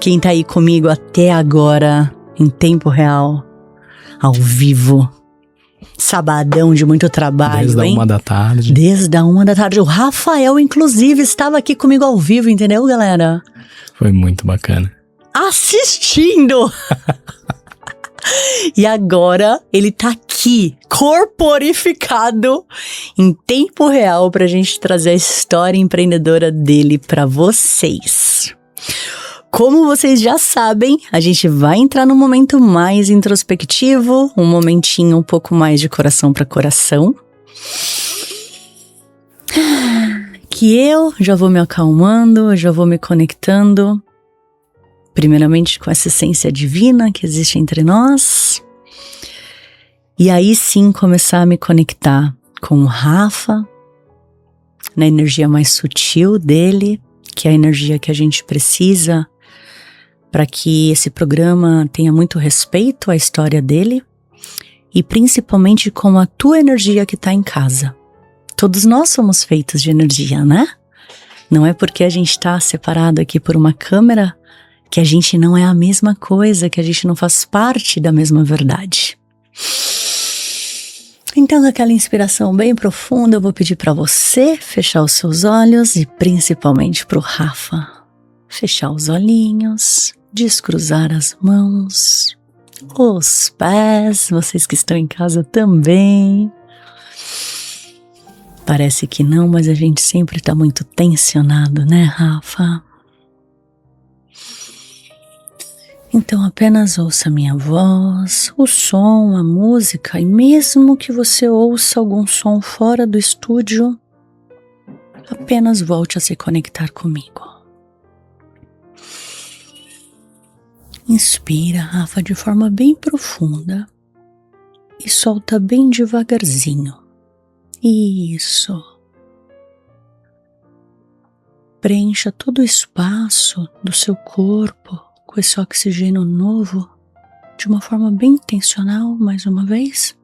Quem tá aí comigo até agora, em tempo real, ao vivo, sabadão de muito trabalho, Desde a 1h da tarde. Desde a 1h da tarde. O Rafael, inclusive, estava aqui comigo ao vivo, entendeu, galera? Foi muito bacana. Assistindo! E agora ele tá aqui, corporificado, em tempo real, pra gente trazer a história empreendedora dele pra vocês. Como vocês já sabem, a gente vai entrar num momento mais introspectivo, um momentinho um pouco mais de coração pra coração. Que eu já vou me acalmando, já vou me conectando, primeiramente com essa essência divina que existe entre nós. E aí sim começar a me conectar com o Rafa, na energia mais sutil dele, que é a energia que a gente precisa para que esse programa tenha muito respeito à história dele e principalmente com a tua energia que está em casa. Todos nós somos feitos de energia, né? Não é porque a gente está separado aqui por uma câmera que a gente não é a mesma coisa, que a gente não faz parte da mesma verdade. Então, com aquela inspiração bem profunda, eu vou pedir para você fechar os seus olhos e principalmente para o Rafa fechar os olhinhos, descruzar as mãos, os pés, vocês que estão em casa também. Parece que não, mas a gente sempre está muito tensionado, né, Rafa? Então apenas ouça a minha voz, o som, a música, e mesmo que você ouça algum som fora do estúdio, apenas volte a se conectar comigo. Inspira, Rafa, de forma bem profunda e solta bem devagarzinho. Isso. Preencha todo o espaço do seu corpo com esse oxigênio novo, de uma forma bem intencional, mais uma vez.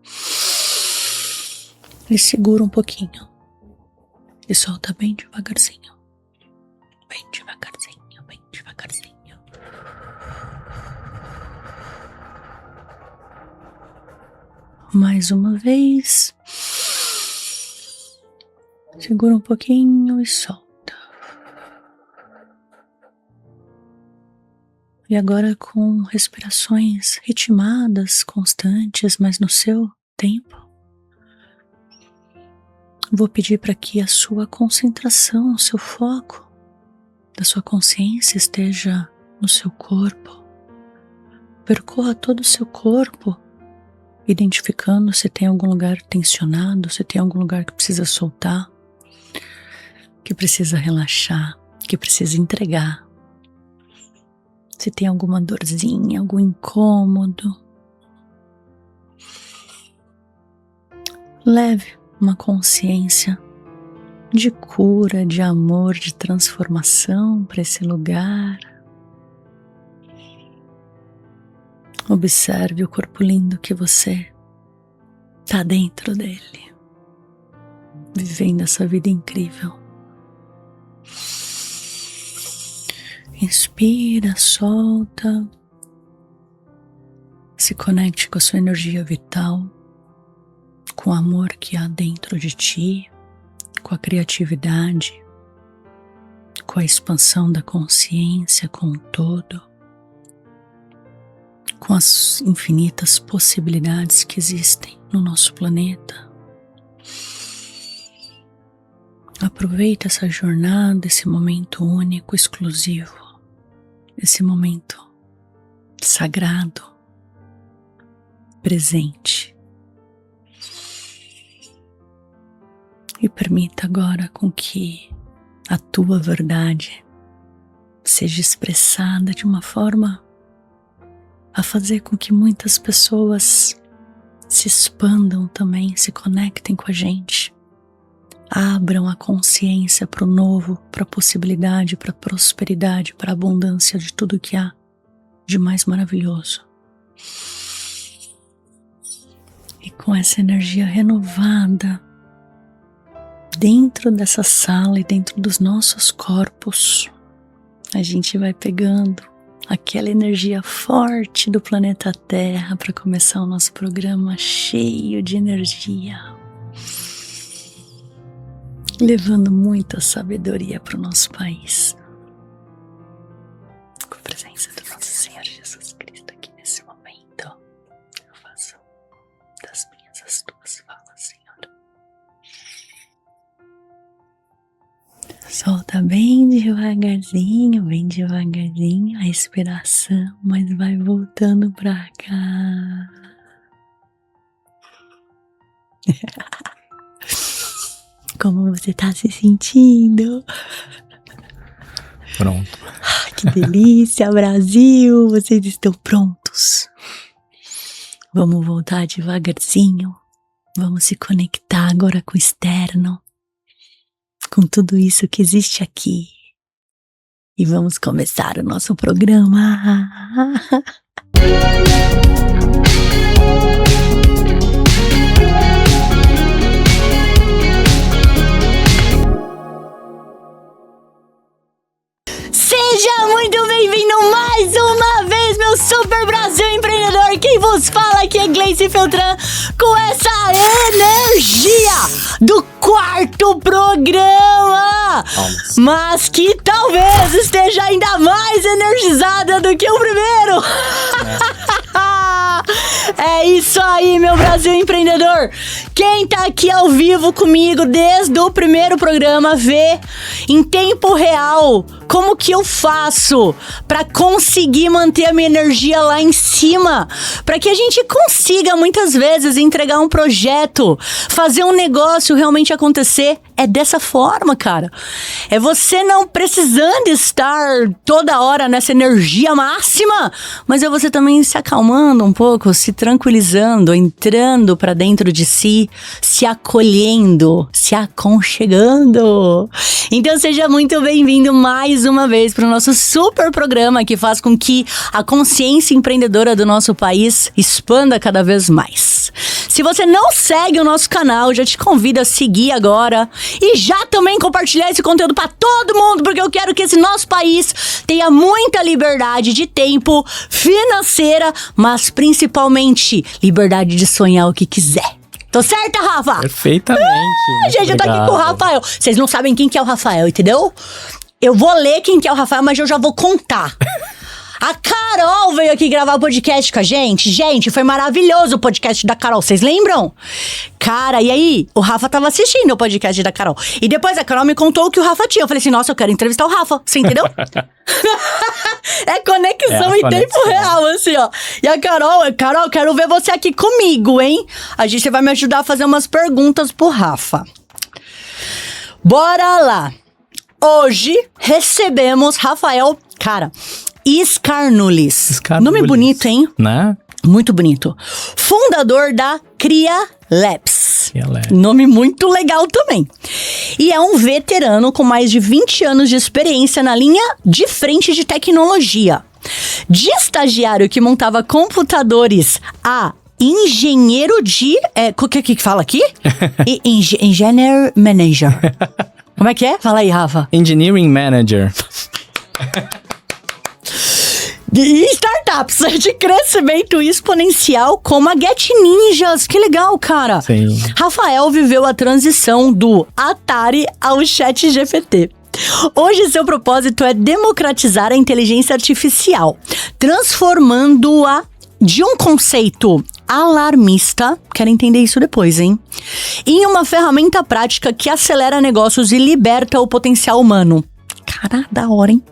E segura um pouquinho. E solta bem devagarzinho. Bem devagarzinho, bem devagarzinho. Mais uma vez. Segura um pouquinho e solta. E agora com respirações ritmadas, constantes, mas no seu tempo, vou pedir para que a sua concentração, o seu foco da sua consciência esteja no seu corpo. Percorra todo o seu corpo, identificando se tem algum lugar tensionado, se tem algum lugar que precisa soltar, que precisa relaxar, que precisa entregar. Se tem alguma dorzinha, algum incômodo. Leve uma consciência de cura, de amor, de transformação para esse lugar. Observe o corpo lindo que você está dentro dele, vivendo essa vida incrível. Inspira, solta, se conecte com a sua energia vital, com o amor que há dentro de ti, com a criatividade, com a expansão da consciência com o todo, com as infinitas possibilidades que existem no nosso planeta. Aproveita essa jornada, esse momento único, exclusivo, esse momento sagrado, presente. E permita agora com que a tua verdade seja expressada de uma forma a fazer com que muitas pessoas se expandam também, se conectem com a gente. Abram a consciência para o novo, para a possibilidade, para a prosperidade, para a abundância de tudo que há de mais maravilhoso. E com essa energia renovada, dentro dessa sala e dentro dos nossos corpos, a gente vai pegando aquela energia forte do planeta Terra para começar o nosso programa cheio de energia, levando muita sabedoria para o nosso país, com a presença do nosso Senhor Jesus Cristo aqui nesse momento. Eu faço das minhas as tuas falas, Senhor. Solta bem devagarzinho a respiração, mas vai voltando pra cá. Como você tá se sentindo? Pronto. Que delícia, Brasil! Vocês estão prontos? Vamos voltar devagarzinho. Vamos se conectar agora com o externo, com tudo isso que existe aqui. E vamos começar o nosso programa. Seja muito bem-vindo mais uma vez, meu Super Brasil Empreendedor. Quem vos fala aqui é Gleice Feltran, com essa energia do quarto programa, mas que talvez esteja ainda mais energizada do que o primeiro. É isso aí, meu Brasil Empreendedor. Quem tá aqui ao vivo comigo desde o primeiro programa vê em tempo real como que eu faço pra conseguir manter a minha energia lá em cima, pra que a gente consiga muitas vezes entregar um projeto, fazer um negócio realmente acontecer. É dessa forma, cara. É você não precisando estar toda hora nessa energia máxima, mas é você também se acalmando um pouco, se tranquilizando, entrando pra dentro de si, se acolhendo, se aconchegando. Então seja muito bem-vindo mais uma vez para o nosso super programa que faz com que a consciência empreendedora do nosso país expanda cada vez mais. Se você não segue o nosso canal, já te convido a seguir agora e já também compartilhar esse conteúdo para todo mundo, porque eu quero que esse nosso país tenha muita liberdade de tempo, financeira, mas principalmente liberdade de sonhar o que quiser. Tô certa, Rafa? Perfeitamente. Gente, eu tô aqui com o Rafael. Vocês não sabem quem que é o Rafael, entendeu? Eu vou ler quem que é o Rafael, mas eu já vou contar. A Carol veio aqui gravar o podcast com a gente. Gente, foi maravilhoso o podcast da Carol, vocês lembram? Cara, e aí? O Rafa tava assistindo o podcast da Carol. E depois a Carol me contou o que o Rafa tinha. Eu falei assim, nossa, eu quero entrevistar o Rafa. Você entendeu? É conexão em tempo real, assim, ó. E a Carol, quero ver você aqui comigo, hein? A gente vai me ajudar a fazer umas perguntas pro Rafa. Bora lá. Hoje recebemos Rafael, cara, Scarnulis. Nome bonito, hein? Né? Muito bonito. Fundador da Cria Labs. Nome muito legal também. E é um veterano com mais de 20 anos de experiência na linha de frente de tecnologia. De estagiário que montava computadores a engenheiro de... O que fala aqui? Engineer Manager. Como é que é? Fala aí, Rafa. Engineering Manager. E startups de crescimento exponencial como a Get Ninjas. Que legal, cara. Sim. Rafael viveu a transição do Atari ao ChatGPT. Hoje seu propósito é democratizar a inteligência artificial, transformando-a de um conceito alarmista, quero entender isso depois, hein? Em uma ferramenta prática que acelera negócios e liberta o potencial humano. Cara, da hora, hein?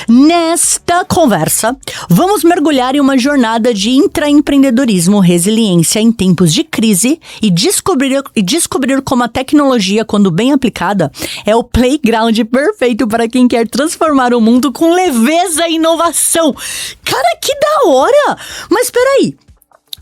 Nesta conversa, vamos mergulhar em uma jornada de intraempreendedorismo, resiliência em tempos de crise e descobrir como a tecnologia, quando bem aplicada, é o playground perfeito para quem quer transformar o mundo com leveza e inovação. Cara, que da hora! Mas peraí.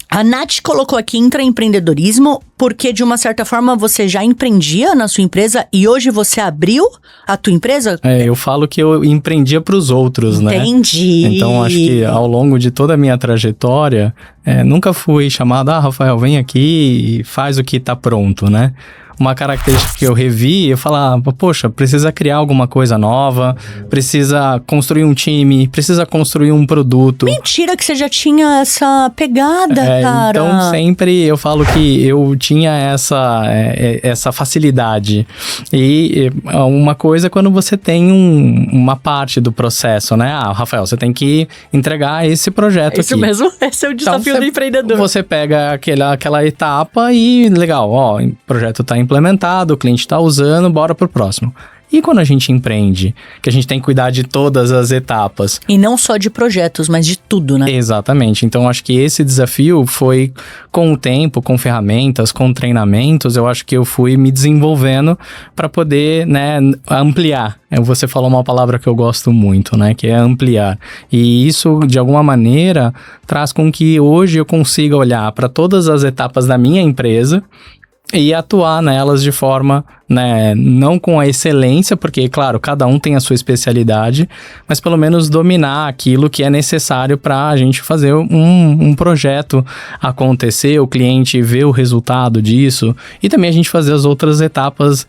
A Nath colocou aqui intraempreendedorismo porque, de uma certa forma, você já empreendia na sua empresa e hoje você abriu a tua empresa? Eu falo que eu empreendia para os outros, né? Entendi. Então, acho que ao longo de toda a minha trajetória, nunca fui chamado, Rafael, vem aqui e faz o que tá pronto, né? uma característica que eu revi, eu falava, poxa, precisa criar alguma coisa nova, precisa construir um time, precisa construir um produto. Mentira que você já tinha essa pegada, cara. Então, sempre eu falo que eu tinha essa facilidade. E uma coisa é quando você tem uma parte do processo, né? Ah, Rafael, você tem que entregar esse projeto Isso aqui. mesmo, esse é o desafio Então, do empreendedor. Você pega aquela etapa e, legal, ó, o projeto está implementado, o cliente está usando, bora pro próximo. E quando a gente empreende, que a gente tem que cuidar de todas as etapas. E não só de projetos, mas de tudo, né? Exatamente. Então, acho que esse desafio foi com o tempo, com ferramentas, com treinamentos, eu acho que eu fui me desenvolvendo para poder, né, ampliar. Você falou uma palavra que eu gosto muito, né, que é ampliar. E isso, de alguma maneira, traz com que hoje eu consiga olhar para todas as etapas da minha empresa e atuar nelas de forma, né, não com a excelência, porque, claro, cada um tem a sua especialidade, mas pelo menos dominar aquilo que é necessário para a gente fazer um projeto acontecer, o cliente ver o resultado disso e também a gente fazer as outras etapas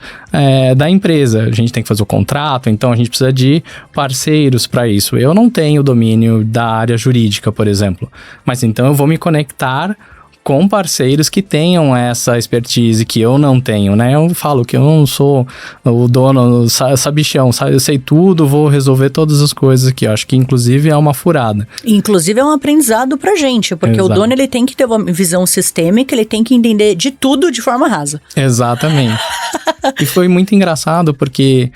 da empresa. A gente tem que fazer o contrato, então a gente precisa de parceiros para isso. Eu não tenho domínio da área jurídica, por exemplo, mas então eu vou me conectar com parceiros que tenham essa expertise que eu não tenho, né? Eu falo que eu não sou o dono, sabichão, eu sei tudo, vou resolver todas as coisas aqui. Eu acho que, inclusive, é uma furada. Inclusive, é um aprendizado pra gente, porque Exato. o dono, ele tem que ter uma visão sistêmica, ele tem que entender de tudo de forma rasa. Exatamente. E foi muito engraçado, porque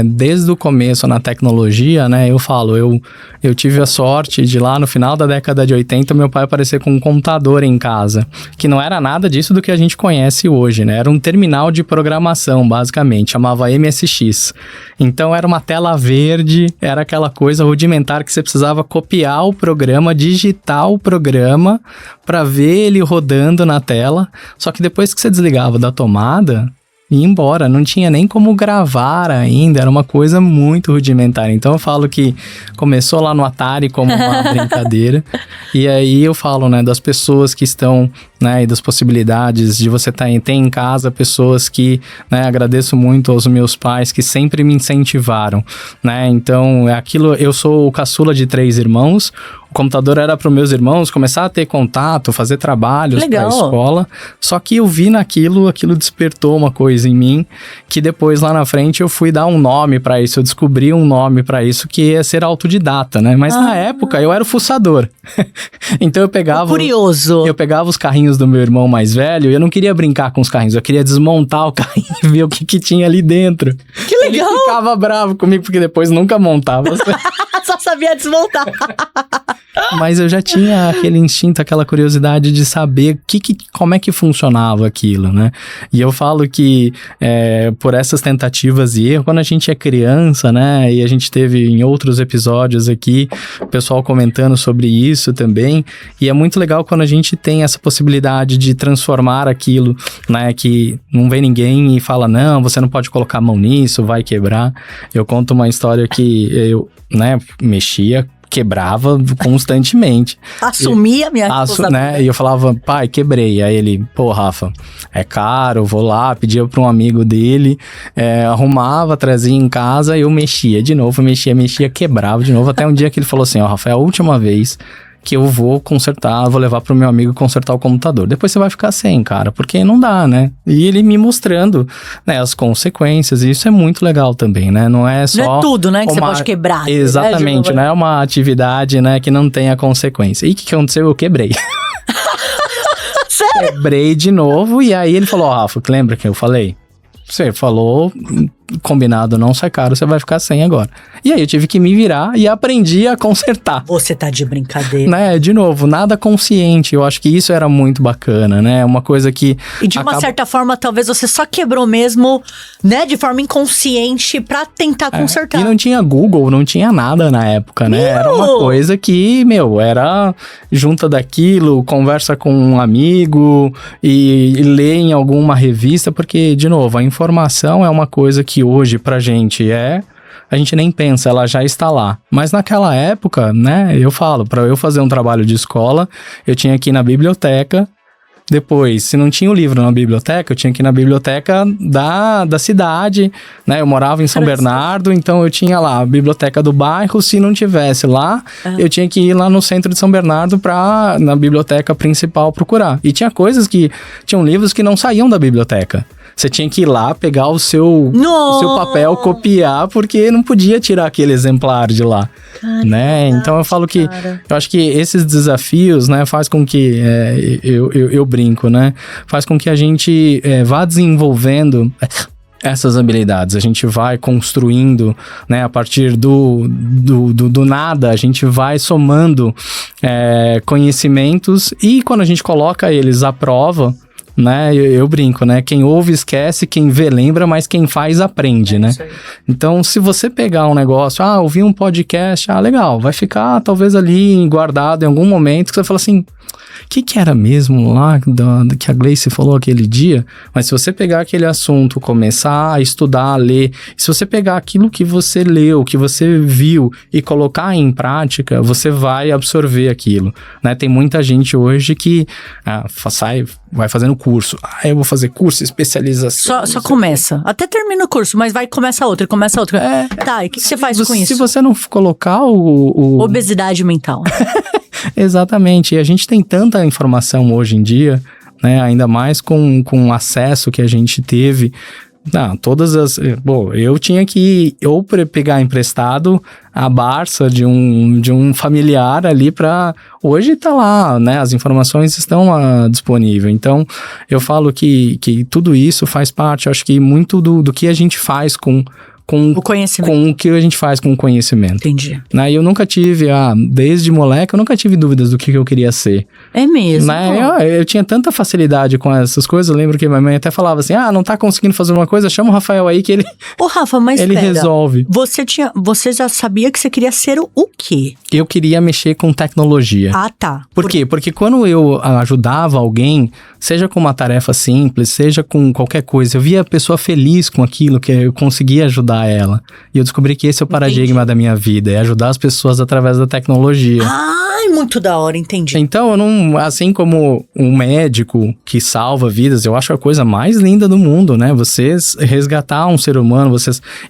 desde o começo na tecnologia, né, eu falo, eu tive a sorte de lá no final da década de 80, meu pai aparecer com um computador em casa, que não era nada disso do que a gente conhece hoje, né? Era um terminal de programação, basicamente, chamava MSX. Então era uma tela verde, era aquela coisa rudimentar que você precisava copiar o programa, digitar o programa para ver ele rodando na tela. Só que depois que você desligava da tomada e ir embora, não tinha nem como gravar ainda, era uma coisa muito rudimentar. Então eu falo que começou lá no Atari como uma brincadeira, e aí eu falo, né, das pessoas que estão, né, e das possibilidades de você ter em casa pessoas que, né, agradeço muito aos meus pais que sempre me incentivaram, né, então eu sou o caçula de 3 irmãos. O computador era para os meus irmãos começar a ter contato, fazer trabalhos para a escola. Só que eu vi aquilo despertou uma coisa em mim, que depois lá na frente eu fui dar um nome para isso, eu descobri um nome para isso que é ser autodidata, né? Mas na época eu era o fuçador. Então eu pegava... Curioso. Eu pegava os carrinhos do meu irmão mais velho e eu não queria brincar com os carrinhos, eu queria desmontar o carrinho e ver o que tinha ali dentro. Que legal! Ele ficava bravo comigo porque depois nunca montava. Só sabia desmontar. Mas eu já tinha aquele instinto, aquela curiosidade de saber como é que funcionava aquilo, né? E eu falo que por essas tentativas e erros, quando a gente é criança, né? E a gente teve em outros episódios aqui, o pessoal comentando sobre isso também. E é muito legal quando a gente tem essa possibilidade de transformar aquilo, né? Que não vem ninguém e fala, não, você não pode colocar a mão nisso, vai quebrar. Eu conto uma história que eu, né, mexia, quebrava constantemente. Assumia a minha responsabilidade. Né? E eu falava, pai, quebrei. Aí ele, pô, Rafa, é caro, vou lá, pedia para um amigo dele, arrumava, trazia em casa, eu mexia de novo, mexia, quebrava de novo, até um dia que ele falou assim, ó, Rafa, é a última vez que eu vou consertar, vou levar pro meu amigo consertar o computador. Depois você vai ficar sem, cara, porque não dá, né? E ele me mostrando, né, as consequências, e isso é muito legal também, né? Não é só... Não é tudo, né, que você pode quebrar. Exatamente, né? É uma atividade, né, que não tenha consequência. E o que aconteceu? Eu quebrei. Sério? Quebrei de novo, e aí ele falou, Rafa, lembra que eu falei? Você falou, combinado não sai caro, você vai ficar sem agora. E aí eu tive que me virar e aprendi a consertar. Você tá de brincadeira. Né, de novo, nada consciente, eu acho que isso era muito bacana, né, uma coisa que... E de uma certa forma, talvez você só quebrou mesmo, né, de forma inconsciente pra tentar consertar. E não tinha Google, não tinha nada na época, né, era uma coisa que, era junta daquilo, conversa com um amigo e lê em alguma revista, porque, de novo, a informação é uma coisa que hoje pra gente a gente nem pensa, ela já está lá. Mas naquela época, né, eu falo, para eu fazer um trabalho de escola, eu tinha que ir na biblioteca Depois, se não tinha o livro na biblioteca, eu tinha que ir na biblioteca da cidade, né? Eu morava em São Bernardo, então eu tinha lá a biblioteca do bairro. Se não tivesse lá, eu tinha que ir lá no centro de São Bernardo na biblioteca principal procurar. E tinham livros que não saíam da biblioteca. Você tinha que ir lá, pegar o seu papel, copiar, porque não podia tirar aquele exemplar de lá, né? Então eu falo que, eu acho que esses desafios, né, faz com que, eu brinco, né? Faz com que a gente vá desenvolvendo essas habilidades, a gente vai construindo, né, a partir do nada, a gente vai somando conhecimentos, e quando a gente coloca eles à prova, né, eu brinco, né, quem ouve esquece, quem vê lembra, mas quem faz aprende, né? Então, se você pegar um negócio, ouvi um podcast, legal, vai ficar talvez ali guardado em algum momento, que você fala assim, o que era mesmo lá que a Gleice falou aquele dia? Mas se você pegar aquele assunto, começar a estudar, a ler, se você pegar aquilo que você leu, que você viu e colocar em prática, você vai absorver aquilo, né? Tem muita gente hoje que vai fazendo curso. Eu vou fazer curso, especialização. Só começa. Até termina o curso, mas começa outro. Tá, e o que você faz com isso? Se você não colocar Obesidade mental. Exatamente. E a gente tem tanta informação hoje em dia, né? Ainda mais com o acesso que a gente teve. Eu tinha que ou pegar emprestado a Barça de um familiar ali para... Hoje tá lá, né? As informações estão lá disponíveis. Então, eu falo que tudo isso faz parte, eu acho que muito do que a gente faz com o conhecimento. Com o que a gente faz com o conhecimento. Entendi. Né? E eu nunca tive, desde moleque, eu nunca tive dúvidas do que eu queria ser. É mesmo? Né? Eu tinha tanta facilidade com essas coisas, eu lembro que minha mãe até falava assim, não tá conseguindo fazer uma coisa, chama o Rafael aí que ele... Ô Rafa, mas ele resolve. Você já sabia que você queria ser o quê? Eu queria mexer com tecnologia. Tá. Por quê? Porque quando eu ajudava alguém, seja com uma tarefa simples, seja com qualquer coisa, eu via a pessoa feliz com aquilo, que eu conseguia ajudar ela. E eu descobri que esse é o paradigma da minha vida, é ajudar as pessoas através da tecnologia. Muito da hora, entendi. Então, eu não, assim como um médico que salva vidas, eu acho a coisa mais linda do mundo, né? Vocês resgatar um ser humano,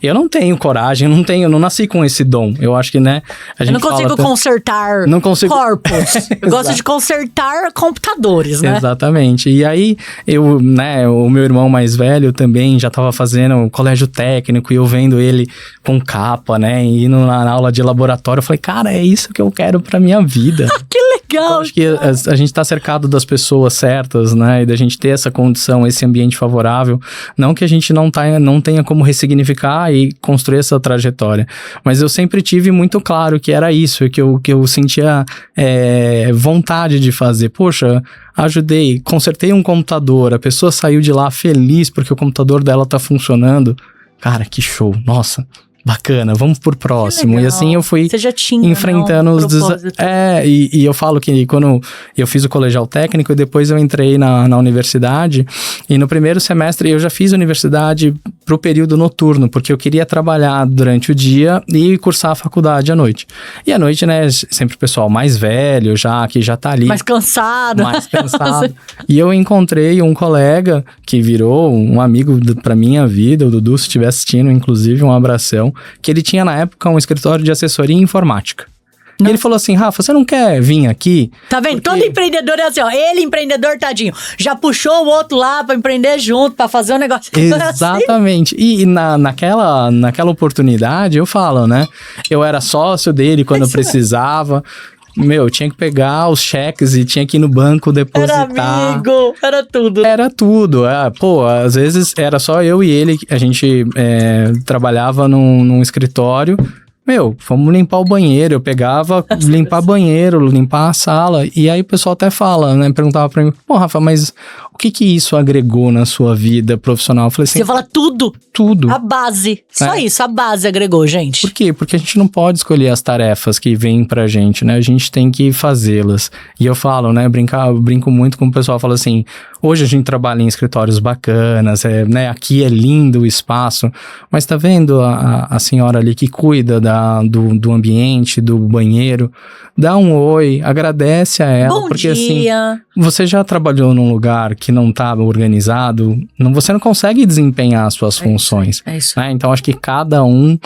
eu não tenho coragem, eu não nasci com esse dom. Eu acho que, né? Eu não consigo consertar corpos. Eu gosto de consertar computadores, né? Exatamente. E aí, o meu irmão mais velho também já estava fazendo colégio técnico, e eu vendo ele com capa, né? E indo na aula de laboratório, eu falei, cara, é isso que eu quero pra minha vida. Que legal! Eu acho que a gente tá cercado das pessoas certas, né? E da gente ter essa condição, esse ambiente favorável. Não que a gente não tenha como ressignificar e construir essa trajetória. Mas eu sempre tive muito claro que era isso, que eu sentia vontade de fazer. Poxa, ajudei, consertei um computador, a pessoa saiu de lá feliz porque o computador dela tá funcionando. Cara, que show! Nossa! Bacana, vamos por próximo. E assim eu fui enfrentando os desafios. E eu falo que quando eu fiz o colegial técnico e depois eu entrei na universidade, e no primeiro semestre eu já fiz universidade pro período noturno, porque eu queria trabalhar durante o dia e cursar a faculdade à noite. E à noite, né, sempre o pessoal mais velho, que já tá ali. Mais cansado. E eu encontrei um colega que virou um amigo pra minha vida, o Dudu, se estiver assistindo, inclusive, um abração, que ele tinha na época um escritório de assessoria informática. E ele falou assim, Rafa, você não quer vir aqui? Tá vendo? Todo empreendedor é assim, ele empreendedor, tadinho, já puxou o outro lá pra empreender junto, pra fazer um negócio. Exatamente. E naquela oportunidade, eu falo, né? Eu era sócio dele quando eu precisava. Eu tinha que pegar os cheques e tinha que ir no banco depositar. Era amigo, era tudo. Era tudo. Às vezes era só eu e ele, a gente trabalhava num escritório. Vamos limpar o banheiro. Eu pegava, limpar banheiro, limpar a sala. E aí o pessoal até fala, né? Perguntava pra mim, Rafa, mas O que isso agregou na sua vida profissional? Eu falei assim, Você fala tudo. tudo. A base. Só isso, a base agregou, gente. Por quê? Porque a gente não pode escolher as tarefas que vêm pra gente, né? A gente tem que fazê-las. E eu falo, né? Eu brinco muito com o pessoal, falo assim, hoje a gente trabalha em escritórios bacanas, né? Aqui é lindo o espaço, mas tá vendo a senhora ali que cuida do ambiente, do banheiro? Dá um oi, agradece a ela. Bom porque dia. assim, você já trabalhou num lugar que não estava organizado, você não consegue desempenhar as suas funções. É isso. Né? Então, acho que cada um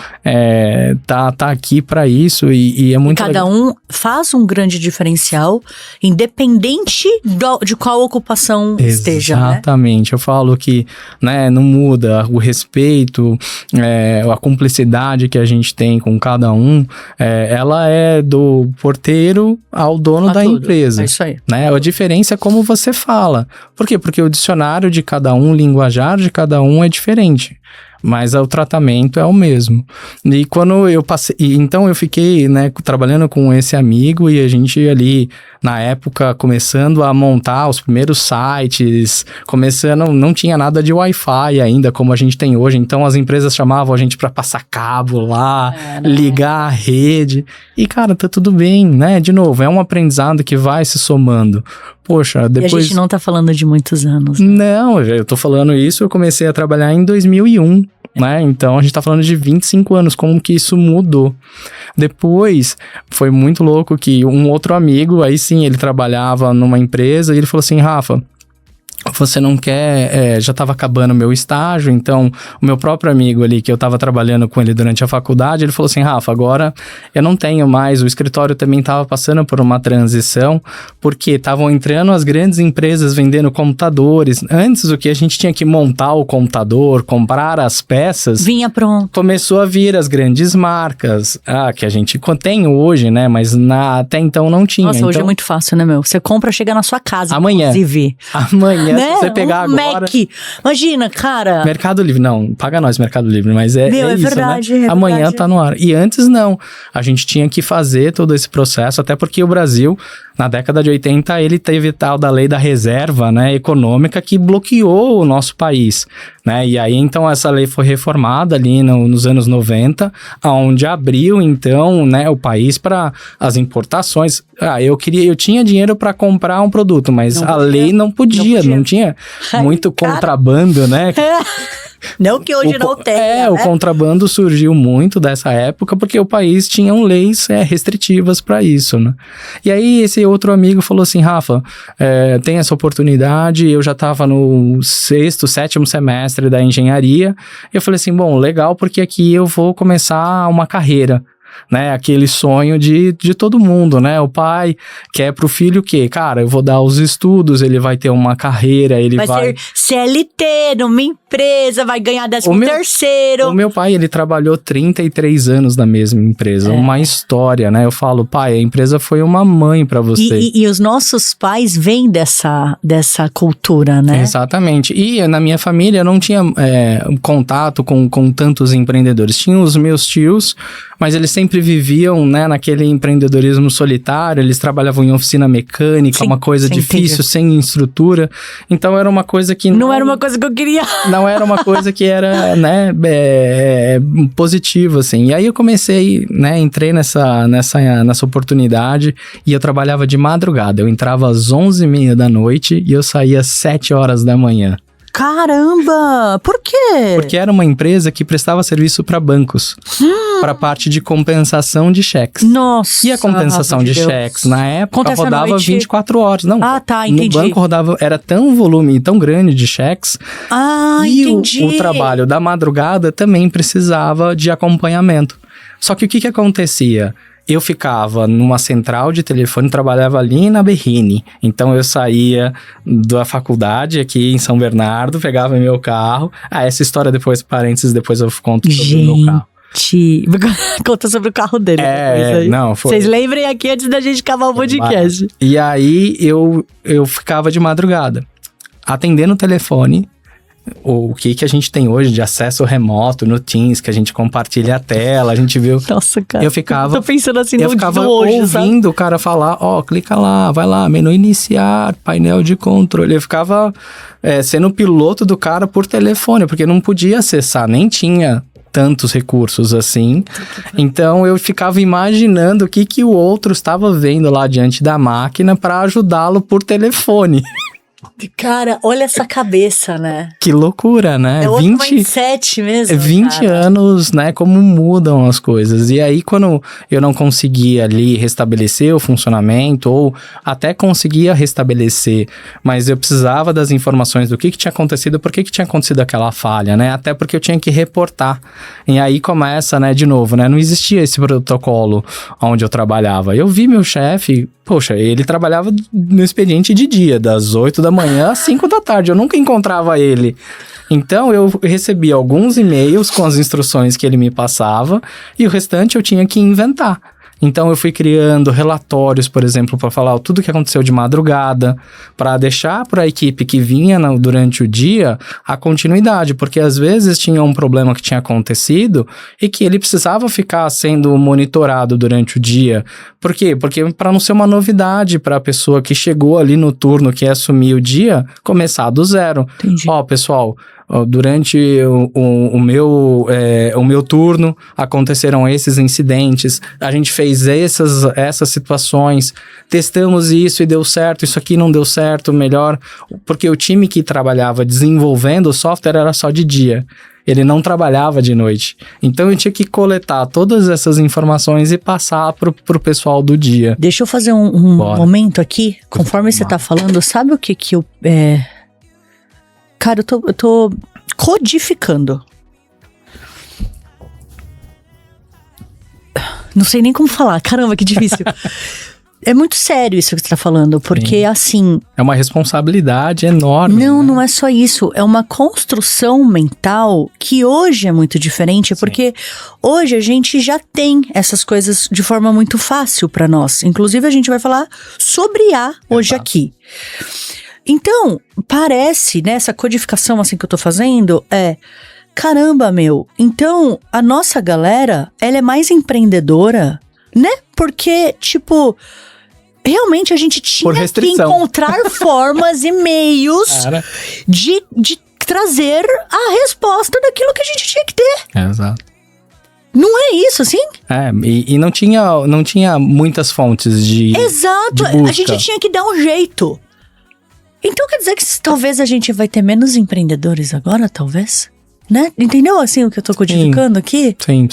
tá aqui para isso e é muito Cada um faz um grande diferencial, independente de qual ocupação esteja, né? Exatamente. Eu falo que, né, não muda o respeito, a cumplicidade que a gente tem com cada um, ela é do porteiro ao dono da empresa. É isso aí. Né? A diferença é como você fala. Por quê? Porque o dicionário de cada um, o linguajar de cada um é diferente. Mas o tratamento é o mesmo. E quando eu passei... Então eu fiquei, né, trabalhando com esse amigo e a gente ali, na época, começando a montar os primeiros sites, não tinha nada de Wi-Fi ainda, como a gente tem hoje. Então as empresas chamavam a gente para passar cabo lá, ligar a rede. E, cara, tá tudo bem, né? De novo, é um aprendizado que vai se somando. Poxa, depois... E a gente não tá falando de muitos anos. Né? Não, eu tô falando isso, eu comecei a trabalhar em 2001, né? Então a gente tá falando de 25 anos, como que isso mudou. Depois, foi muito louco que um outro amigo, aí sim, ele trabalhava numa empresa e ele falou assim, Rafa, você não quer, já estava acabando o meu estágio, então o meu próprio amigo ali, que eu estava trabalhando com ele durante a faculdade, ele falou assim, Rafa, agora eu não tenho mais, o escritório também estava passando por uma transição, porque estavam entrando as grandes empresas vendendo computadores. Antes, o que a gente tinha que montar o computador, comprar as peças... Vinha pronto. Começou a vir as grandes marcas, que a gente tem hoje, né, mas até então não tinha. Nossa, então, hoje é muito fácil, né, meu? Você compra, chega na sua casa, amanhã. Inclusive. Amanhã. Né? Se você pegar agora... Mac. Imagina, cara. Mercado Livre, não, paga nós Mercado Livre, mas é isso, verdade, né? é Amanhã verdade. tá no ar. E antes não, a gente tinha que fazer todo esse processo, até porque o Brasil, na década de 80, ele teve tal da lei da reserva, né, econômica, que bloqueou o nosso país, né? E aí, então, essa lei foi reformada ali nos anos 90, onde abriu, então, né, o país para as importações. Eu tinha dinheiro para comprar um produto, mas a lei não podia, não tinha muito contrabando, né? Não que hoje não tenha, né? O contrabando surgiu muito dessa época, porque o país tinha leis restritivas para isso, né? E aí, esse outro amigo falou assim, Rafa, tem essa oportunidade, eu já estava no 6º, 7º semestre da engenharia, eu falei assim, bom, legal, porque aqui eu vou começar uma carreira, né, aquele sonho de todo mundo, né, o pai quer pro filho o quê? Cara, eu vou dar os estudos, ele vai ter uma carreira, ele vai ser CLT numa empresa, vai ganhar 13º. O meu pai, ele trabalhou 33 anos na mesma empresa, uma história, né, eu falo, pai, a empresa foi uma mãe pra você. E os nossos pais vêm dessa cultura, né? Exatamente, e na minha família eu não tinha contato com tantos empreendedores, tinha os meus tios, mas eles sempre viviam, né, naquele empreendedorismo solitário, eles trabalhavam em oficina mecânica, uma coisa difícil, sem estrutura, então era uma coisa que... Não era uma coisa que eu queria. Não era uma coisa que era, né, positiva, assim. E aí eu comecei, né, entrei nessa oportunidade e eu trabalhava de madrugada, eu entrava às 11h30 da noite e eu saía às 7 horas da manhã. Caramba! Por quê? Porque era uma empresa que prestava serviço para bancos, para parte de compensação de cheques. Nossa! E a compensação de cheques, na época, rodava 24 horas. Não, entendi. No banco rodava, era tão volume tão grande de cheques. Entendi. O trabalho da madrugada também precisava de acompanhamento. Só que o que acontecia? Eu ficava numa central de telefone, trabalhava ali na Berrini. Então eu saía da faculdade aqui em São Bernardo, pegava meu carro. Essa história depois, parênteses, depois eu conto sobre o meu carro. Conta sobre o carro dele. Não, foi. Vocês lembrem aqui antes da gente acabar o podcast. E aí eu ficava de madrugada, atendendo o telefone. o que a gente tem hoje de acesso remoto no Teams, que a gente compartilha a tela, a gente viu... Nossa, cara. Eu ficava... Tô pensando assim eu ficava hoje, ouvindo o cara falar, clica lá, vai lá, menu iniciar, painel de controle. Eu ficava sendo piloto do cara por telefone, porque não podia acessar, nem tinha tantos recursos assim. Então eu ficava imaginando o que o outro estava vendo lá diante da máquina para ajudá-lo por telefone. Cara, olha essa cabeça, né? Que loucura, né? É outro mindset mesmo, 20 cara. anos, né? Como mudam as coisas. E aí, quando eu não conseguia ali restabelecer o funcionamento, ou até conseguia restabelecer, mas eu precisava das informações do que tinha acontecido, por que tinha acontecido aquela falha, né? Até porque eu tinha que reportar. E aí começa, né, de novo, né? Não existia esse protocolo onde eu trabalhava. Eu vi meu chefe... Poxa, ele trabalhava no expediente de dia, das 8 da manhã às 5 da tarde. Eu nunca encontrava ele. Então, eu recebia alguns e-mails com as instruções que ele me passava e o restante eu tinha que inventar. Então, eu fui criando relatórios, por exemplo, para falar tudo o que aconteceu de madrugada, para deixar para a equipe que vinha durante o dia a continuidade, porque às vezes tinha um problema que tinha acontecido e que ele precisava ficar sendo monitorado durante o dia. Por quê? Porque para não ser uma novidade para a pessoa que chegou ali no turno, que ia assumir o dia, começar do zero. Entendi. Pessoal... Durante o meu turno aconteceram esses incidentes, a gente fez essas situações, testamos isso e deu certo, isso aqui não deu certo, melhor, porque o time que trabalhava desenvolvendo o software era só de dia, ele não trabalhava de noite, então eu tinha que coletar todas essas informações e passar pro pessoal do dia. Deixa eu fazer um momento aqui, conforme você tá falando, sabe o que eu... Cara, eu tô codificando. Não sei nem como falar. Caramba, que difícil. É muito sério isso que você tá falando, porque Sim. assim... É uma responsabilidade enorme. Não é só isso. É uma construção mental que hoje é muito diferente, porque hoje a gente já tem essas coisas de forma muito fácil pra nós. Inclusive, a gente vai falar sobre IA hoje aqui. Então, parece, né, essa codificação assim que eu tô fazendo caramba, então, a nossa galera, ela é mais empreendedora, né? Porque, tipo, realmente a gente tinha que encontrar formas e meios de trazer a resposta daquilo que a gente tinha que ter. Exato. Não é isso, assim? E não tinha muitas fontes de Exato, de busca. A gente tinha que dar um jeito. Então quer dizer que talvez a gente vai ter menos empreendedores agora, talvez? Né? Entendeu assim o que eu tô codificando aqui? Sim.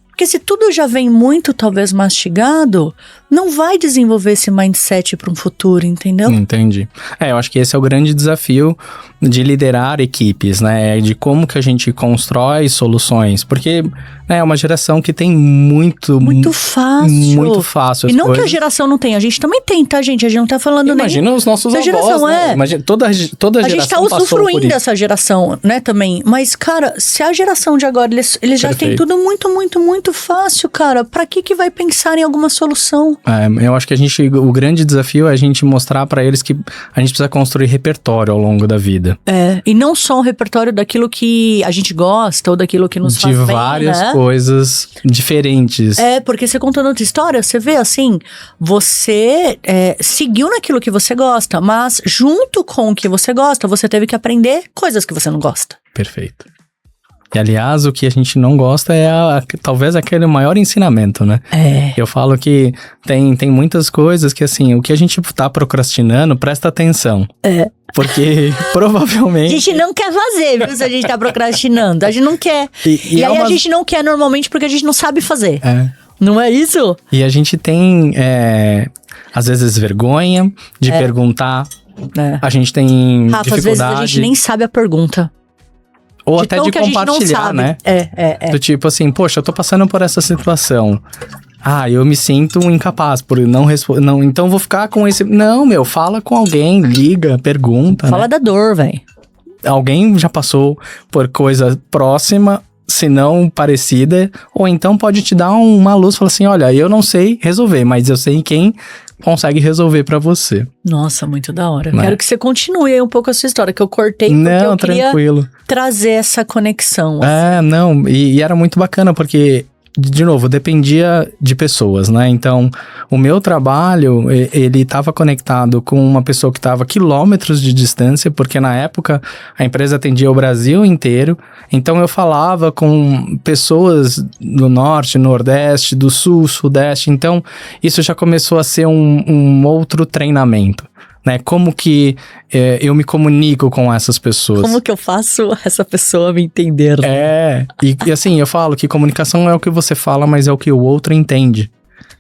Porque se tudo já vem muito, talvez, mastigado, não vai desenvolver esse mindset para um futuro, entendeu? Entendi. Eu acho que esse é o grande desafio de liderar equipes, né? De como que a gente constrói soluções. Porque é uma geração que tem muito fácil. Muito fácil. E não que a geração não tem, a gente também tem, tá, gente? A gente não tá falando Imagina os nossos avós, geração, né? Imagina, toda geração a gente tá usufruindo dessa geração, né, também. Mas, cara, se a geração de agora, eles já têm tudo muito fácil, cara. Pra que vai pensar em alguma solução? Eu acho que o grande desafio é a gente mostrar pra eles que a gente precisa construir repertório ao longo da vida. E não só um repertório daquilo que a gente gosta ou daquilo que nos faz bem, de várias coisas diferentes. Porque você contando outra história, você vê assim, você seguiu naquilo que você gosta, mas junto com o que você gosta, você teve que aprender coisas que você não gosta. Perfeito. E, aliás, o que a gente não gosta é talvez aquele maior ensinamento, né? Eu falo que tem muitas coisas que, assim, o que a gente tá procrastinando, presta atenção. Porque provavelmente... A gente não quer fazer, viu? Se a gente tá procrastinando. A gente não quer. E aí a gente não quer normalmente porque a gente não sabe fazer. Não é isso? E a gente tem, às vezes, vergonha de perguntar. A gente tem Rafa, dificuldade... às vezes a gente nem sabe a pergunta. Ou até de compartilhar, né? É. Do tipo assim, poxa, eu tô passando por essa situação. Eu me sinto incapaz por não responder. Não, então vou ficar com esse... Não, fala com alguém, liga, pergunta. Fala da dor, velho. Alguém já passou por coisa próxima, se não parecida, ou então pode te dar uma luz, falar assim, olha, eu não sei resolver, mas eu sei quem consegue resolver para você. Nossa, muito da hora. Né? Quero que você continue aí um pouco a sua história, que eu cortei porque Não, eu queria tranquilo. trazer essa conexão. Assim. Não, e era muito bacana, porque, de novo, dependia de pessoas, né? Então, o meu trabalho, ele estava conectado com uma pessoa que estava quilômetros de distância, porque na época a empresa atendia o Brasil inteiro, então eu falava com pessoas do norte, nordeste, do sul, sudeste, então isso já começou a ser um outro treinamento. Né? Como que eu me comunico com essas pessoas? Como que eu faço essa pessoa me entender? E assim, eu falo que comunicação é o que você fala, mas é o que o outro entende.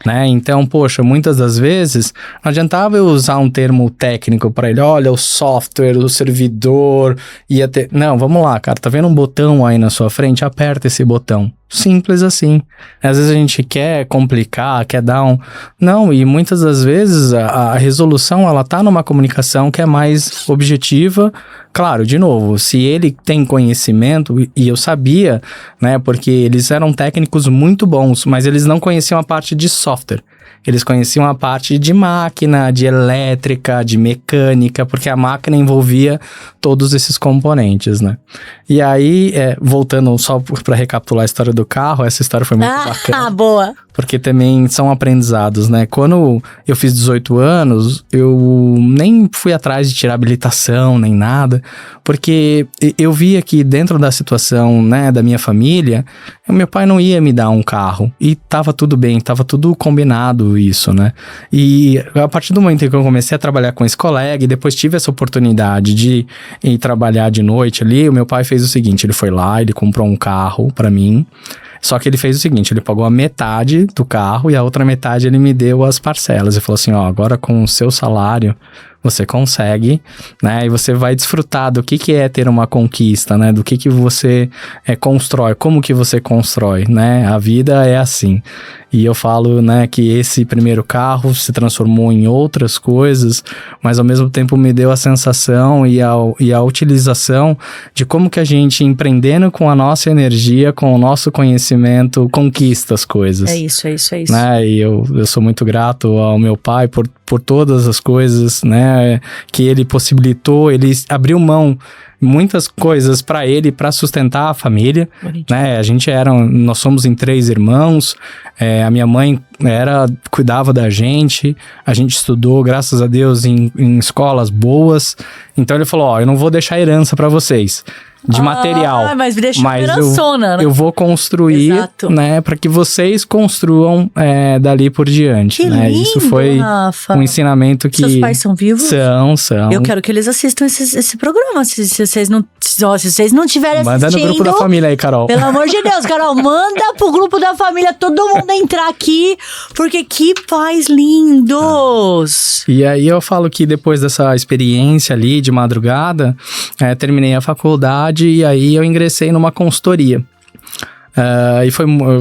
Né? Então, poxa, muitas das vezes não adiantava eu usar um termo técnico para ele, olha, o software, o servidor, ia ter... Não, vamos lá, cara, tá vendo um botão aí na sua frente? Aperta esse botão. Simples assim. Às vezes a gente quer complicar, quer dar um... Não, e muitas das vezes a resolução, ela tá numa comunicação que é mais objetiva. Claro, de novo, se ele tem conhecimento, e eu sabia, né, porque eles eram técnicos muito bons, mas eles não conheciam a parte de software. Eles conheciam a parte de máquina, de elétrica, de mecânica, porque a máquina envolvia todos esses componentes, né? E aí, voltando só para recapitular a história do carro, essa história foi muito bacana. Ah, boa! Porque também são aprendizados, né? Quando eu fiz 18 anos, eu nem fui atrás de tirar habilitação, nem nada, porque eu via que dentro da situação, né, da minha família, meu pai não ia me dar um carro. E tava tudo bem, tava tudo combinado isso, né? E a partir do momento em que eu comecei a trabalhar com esse colega e depois tive essa oportunidade de ir trabalhar de noite ali, o meu pai fez o seguinte, ele foi lá, ele comprou um carro pra mim. Só que ele fez o seguinte, ele pagou a metade do carro e a outra metade ele me deu as parcelas. E falou assim, ó, agora com o seu salário você consegue, né? E você vai desfrutar do que é ter uma conquista, né? Do que você constrói, como que você constrói, né? A vida é assim. E eu falo, né, que esse primeiro carro se transformou em outras coisas, mas ao mesmo tempo me deu a sensação e a utilização de como que a gente, empreendendo com a nossa energia, com o nosso conhecimento, conquista as coisas. É isso. Né? E eu sou muito grato ao meu pai por todas as coisas, né, que ele possibilitou, ele abriu mão muitas coisas para ele, para sustentar a família, né? Nós somos em 3 irmãos, a minha mãe cuidava da gente, a gente estudou, graças a Deus, em escolas boas. Então ele falou, ó, eu não vou deixar herança para vocês de material, mas me deixa herançona, né? Eu vou construir, exato, né, para que vocês construam dali por diante, que né? Lindo, isso foi Rafa. Um ensinamento que... Seus pais são vivos? São. Eu quero que eles assistam esse programa, se vocês não tiverem manda assistindo... Manda no grupo da família aí, Carol. Pelo amor de Deus, Carol, manda pro grupo da família todo mundo entrar aqui, porque que pais lindos! E aí eu falo que depois dessa experiência ali de madrugada, terminei a faculdade e aí eu ingressei numa consultoria. E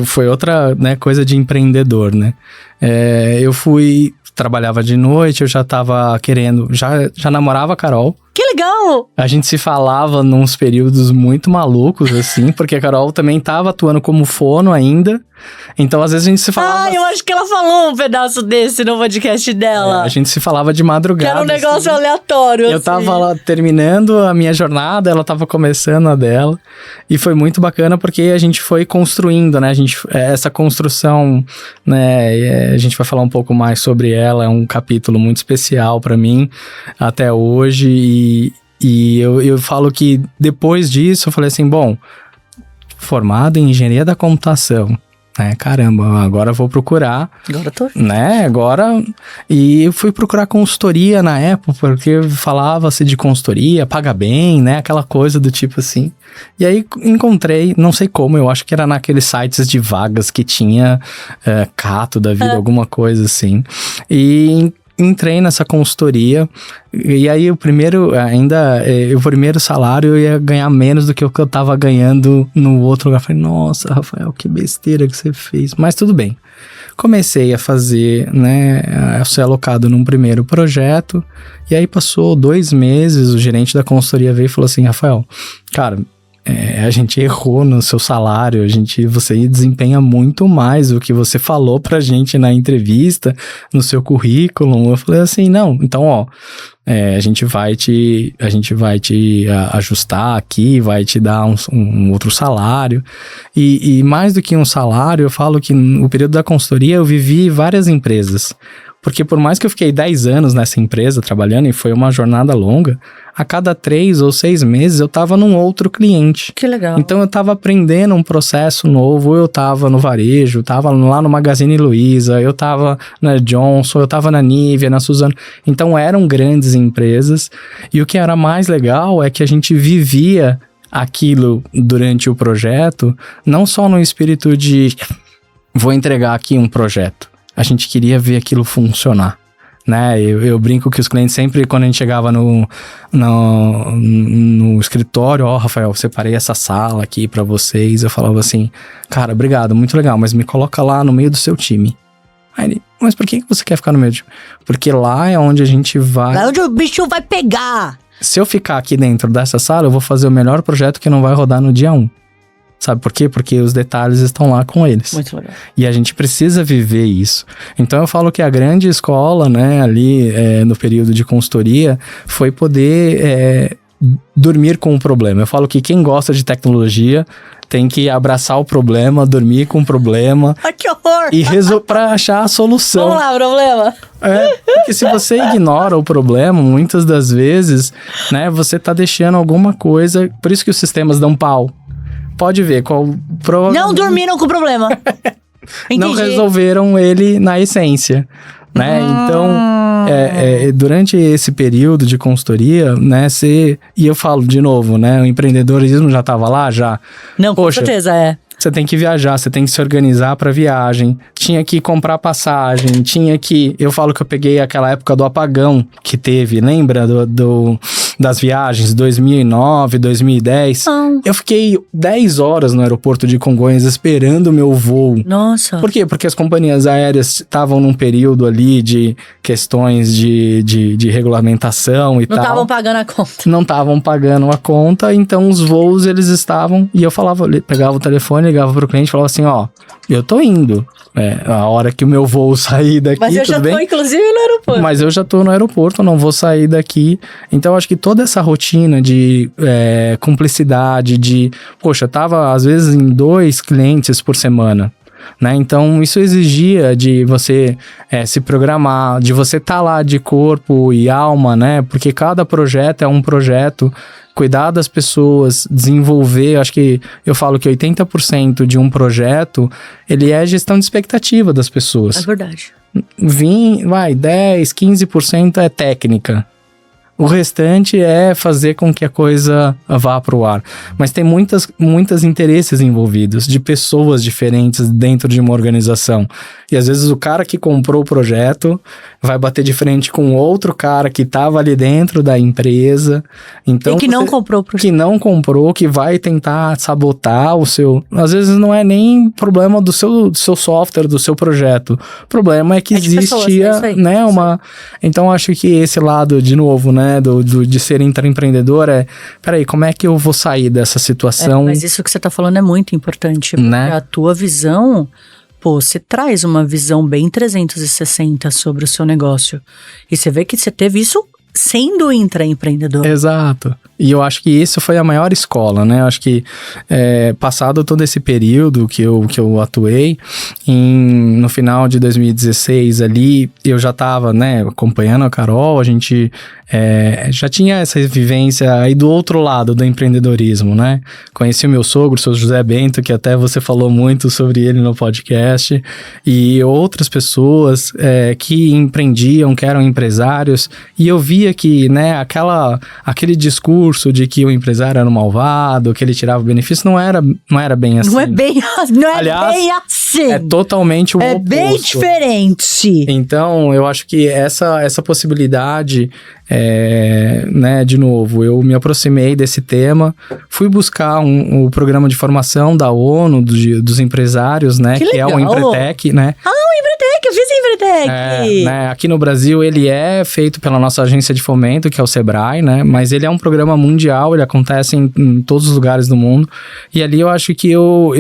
foi outra, né, coisa de empreendedor, né? Trabalhava de noite, eu já tava querendo, já namorava a Carol. Que legal! A gente se falava nos períodos muito malucos, assim, porque a Carol também tava atuando como fono ainda. Então, às vezes a gente se falava... eu acho que ela falou um pedaço desse no podcast dela. A gente se falava de madrugada. Que era um negócio assim. aleatório, Eu tava lá terminando a minha jornada, ela tava começando a dela. E foi muito bacana porque a gente foi construindo, né? Essa construção, né? A gente vai falar um pouco mais sobre ela. É um capítulo muito especial pra mim até hoje. E eu falo que depois disso, eu falei assim, bom, formado em engenharia da computação, né? Caramba, agora eu vou procurar. Agora tô. Né? E eu fui procurar consultoria na época, porque falava-se de consultoria, paga bem, né? Aquela coisa do tipo assim. E aí encontrei, não sei como, eu acho que era naqueles sites de vagas que tinha Cato da vida, alguma coisa assim. E entrei nessa consultoria, e aí o primeiro salário eu ia ganhar menos do que o que eu tava ganhando no outro lugar. Falei, nossa, Rafael, que besteira que você fez. Mas tudo bem. Comecei a fazer, né, a ser alocado num primeiro projeto, e aí passou 2 meses, o gerente da consultoria veio e falou assim, Rafael, cara, a gente errou no seu salário, você desempenha muito mais do que você falou pra gente na entrevista, no seu currículo. Eu falei assim, não, então, ó, a gente vai te ajustar aqui, vai te dar um outro salário. E mais do que um salário, eu falo que no período da consultoria eu vivi várias empresas. Porque por mais que eu fiquei 10 anos nessa empresa trabalhando, e foi uma jornada longa, a cada 3 ou 6 meses eu tava num outro cliente. Que legal. Então eu tava aprendendo um processo novo, eu tava no varejo, tava lá no Magazine Luiza, eu tava na Johnson, eu tava na Nivea, na Suzano. Então eram grandes empresas, e o que era mais legal é que a gente vivia aquilo durante o projeto, não só no espírito de vou entregar aqui um projeto. A gente queria ver aquilo funcionar, né? Eu brinco que os clientes sempre, quando a gente chegava no escritório, Rafael, separei essa sala aqui pra vocês. Eu falava assim, cara, obrigado, muito legal, mas me coloca lá no meio do seu time. Aí ele, mas por que você quer ficar no meio do time? Porque lá é onde a gente vai... Lá onde o bicho vai pegar! Se eu ficar aqui dentro dessa sala, eu vou fazer o melhor projeto que não vai rodar no dia 1. Sabe por quê? Porque os detalhes estão lá com eles. Muito legal. E a gente precisa viver isso. Então eu falo que a grande escola, né, ali no período de consultoria, foi poder dormir com o problema. Eu falo que quem gosta de tecnologia tem que abraçar o problema, dormir com o problema. Ai, que horror! E pra achar a solução. Vamos lá, problema. Porque se você ignora o problema, muitas das vezes, né, você tá deixando alguma coisa... Por isso que os sistemas dão pau. Pode ver Não dormiram com o problema. Não resolveram ele na essência, né? Então, durante esse período de consultoria, né? E eu falo de novo, né? O empreendedorismo já estava lá, já. Não, com certeza, Você tem que viajar, você tem que se organizar para viagem. Tinha que comprar passagem, Eu falo que eu peguei aquela época do apagão que teve, lembra? Das viagens, 2009, 2010. Eu fiquei 10 horas no aeroporto de Congonhas esperando o meu voo. Nossa. Por quê? Porque as companhias aéreas estavam num período ali de questões de regulamentação e tal. Não estavam pagando a conta. Não estavam pagando a conta, então os voos eles estavam... E eu pegava o telefone, ligava pro cliente e falava assim, eu tô indo. A hora que o meu voo sair daqui, mas eu já tô, inclusive, no aeroporto. Mas eu já tô no aeroporto, não vou sair daqui. Então, acho que toda essa rotina de cumplicidade, poxa, eu tava, às vezes, em 2 clientes por semana. Né? Então, isso exigia de você se programar, de você estar lá de corpo e alma, né? Porque cada projeto é um projeto, cuidar das pessoas, desenvolver. Acho que eu falo que 80% de um projeto, ele é gestão de expectativa das pessoas. É verdade. 10, 15% é técnica. O restante é fazer com que a coisa vá para o ar. Mas tem muitos interesses envolvidos, de pessoas diferentes dentro de uma organização. E às vezes o cara que comprou o projeto vai bater de frente com outro cara que estava ali dentro da empresa. Então, e que não comprou o projeto. Que não comprou, que vai tentar sabotar o seu... Às vezes não é nem problema do seu software, do seu projeto. O problema é que existia, pessoas, né, uma... Então, acho que esse lado, de novo, né, de ser intraempreendedor peraí, como é que eu vou sair dessa situação? Mas isso que você tá falando é muito importante, porque né? A tua visão, você traz uma visão bem 360 sobre o seu negócio. E você vê que você teve isso sendo intraempreendedor. Exato. E eu acho que isso foi a maior escola, né? Eu acho que passado todo esse período que eu atuei, no final de 2016 ali, eu já estava, né, acompanhando a Carol, a gente já tinha essa vivência aí do outro lado do empreendedorismo, né? Conheci o meu sogro, o seu José Bento, que até você falou muito sobre ele no podcast, e outras pessoas que empreendiam, que eram empresários, e eu via que, né, aquele discurso de que o empresário era um malvado, que ele tirava benefício, não era bem assim. Não é bem assim. É totalmente o oposto. É bem diferente. Então, eu acho que essa possibilidade, né, de novo, eu me aproximei desse tema, fui buscar o programa de formação da ONU, dos empresários, né, que é o Empretec, né. Ah, o Empretec! Empretec, eu fiz Empretec! Né, aqui no Brasil, ele é feito pela nossa agência de fomento, que é o Sebrae, né? Mas ele é um programa mundial, ele acontece em todos os lugares do mundo. E ali eu acho que eu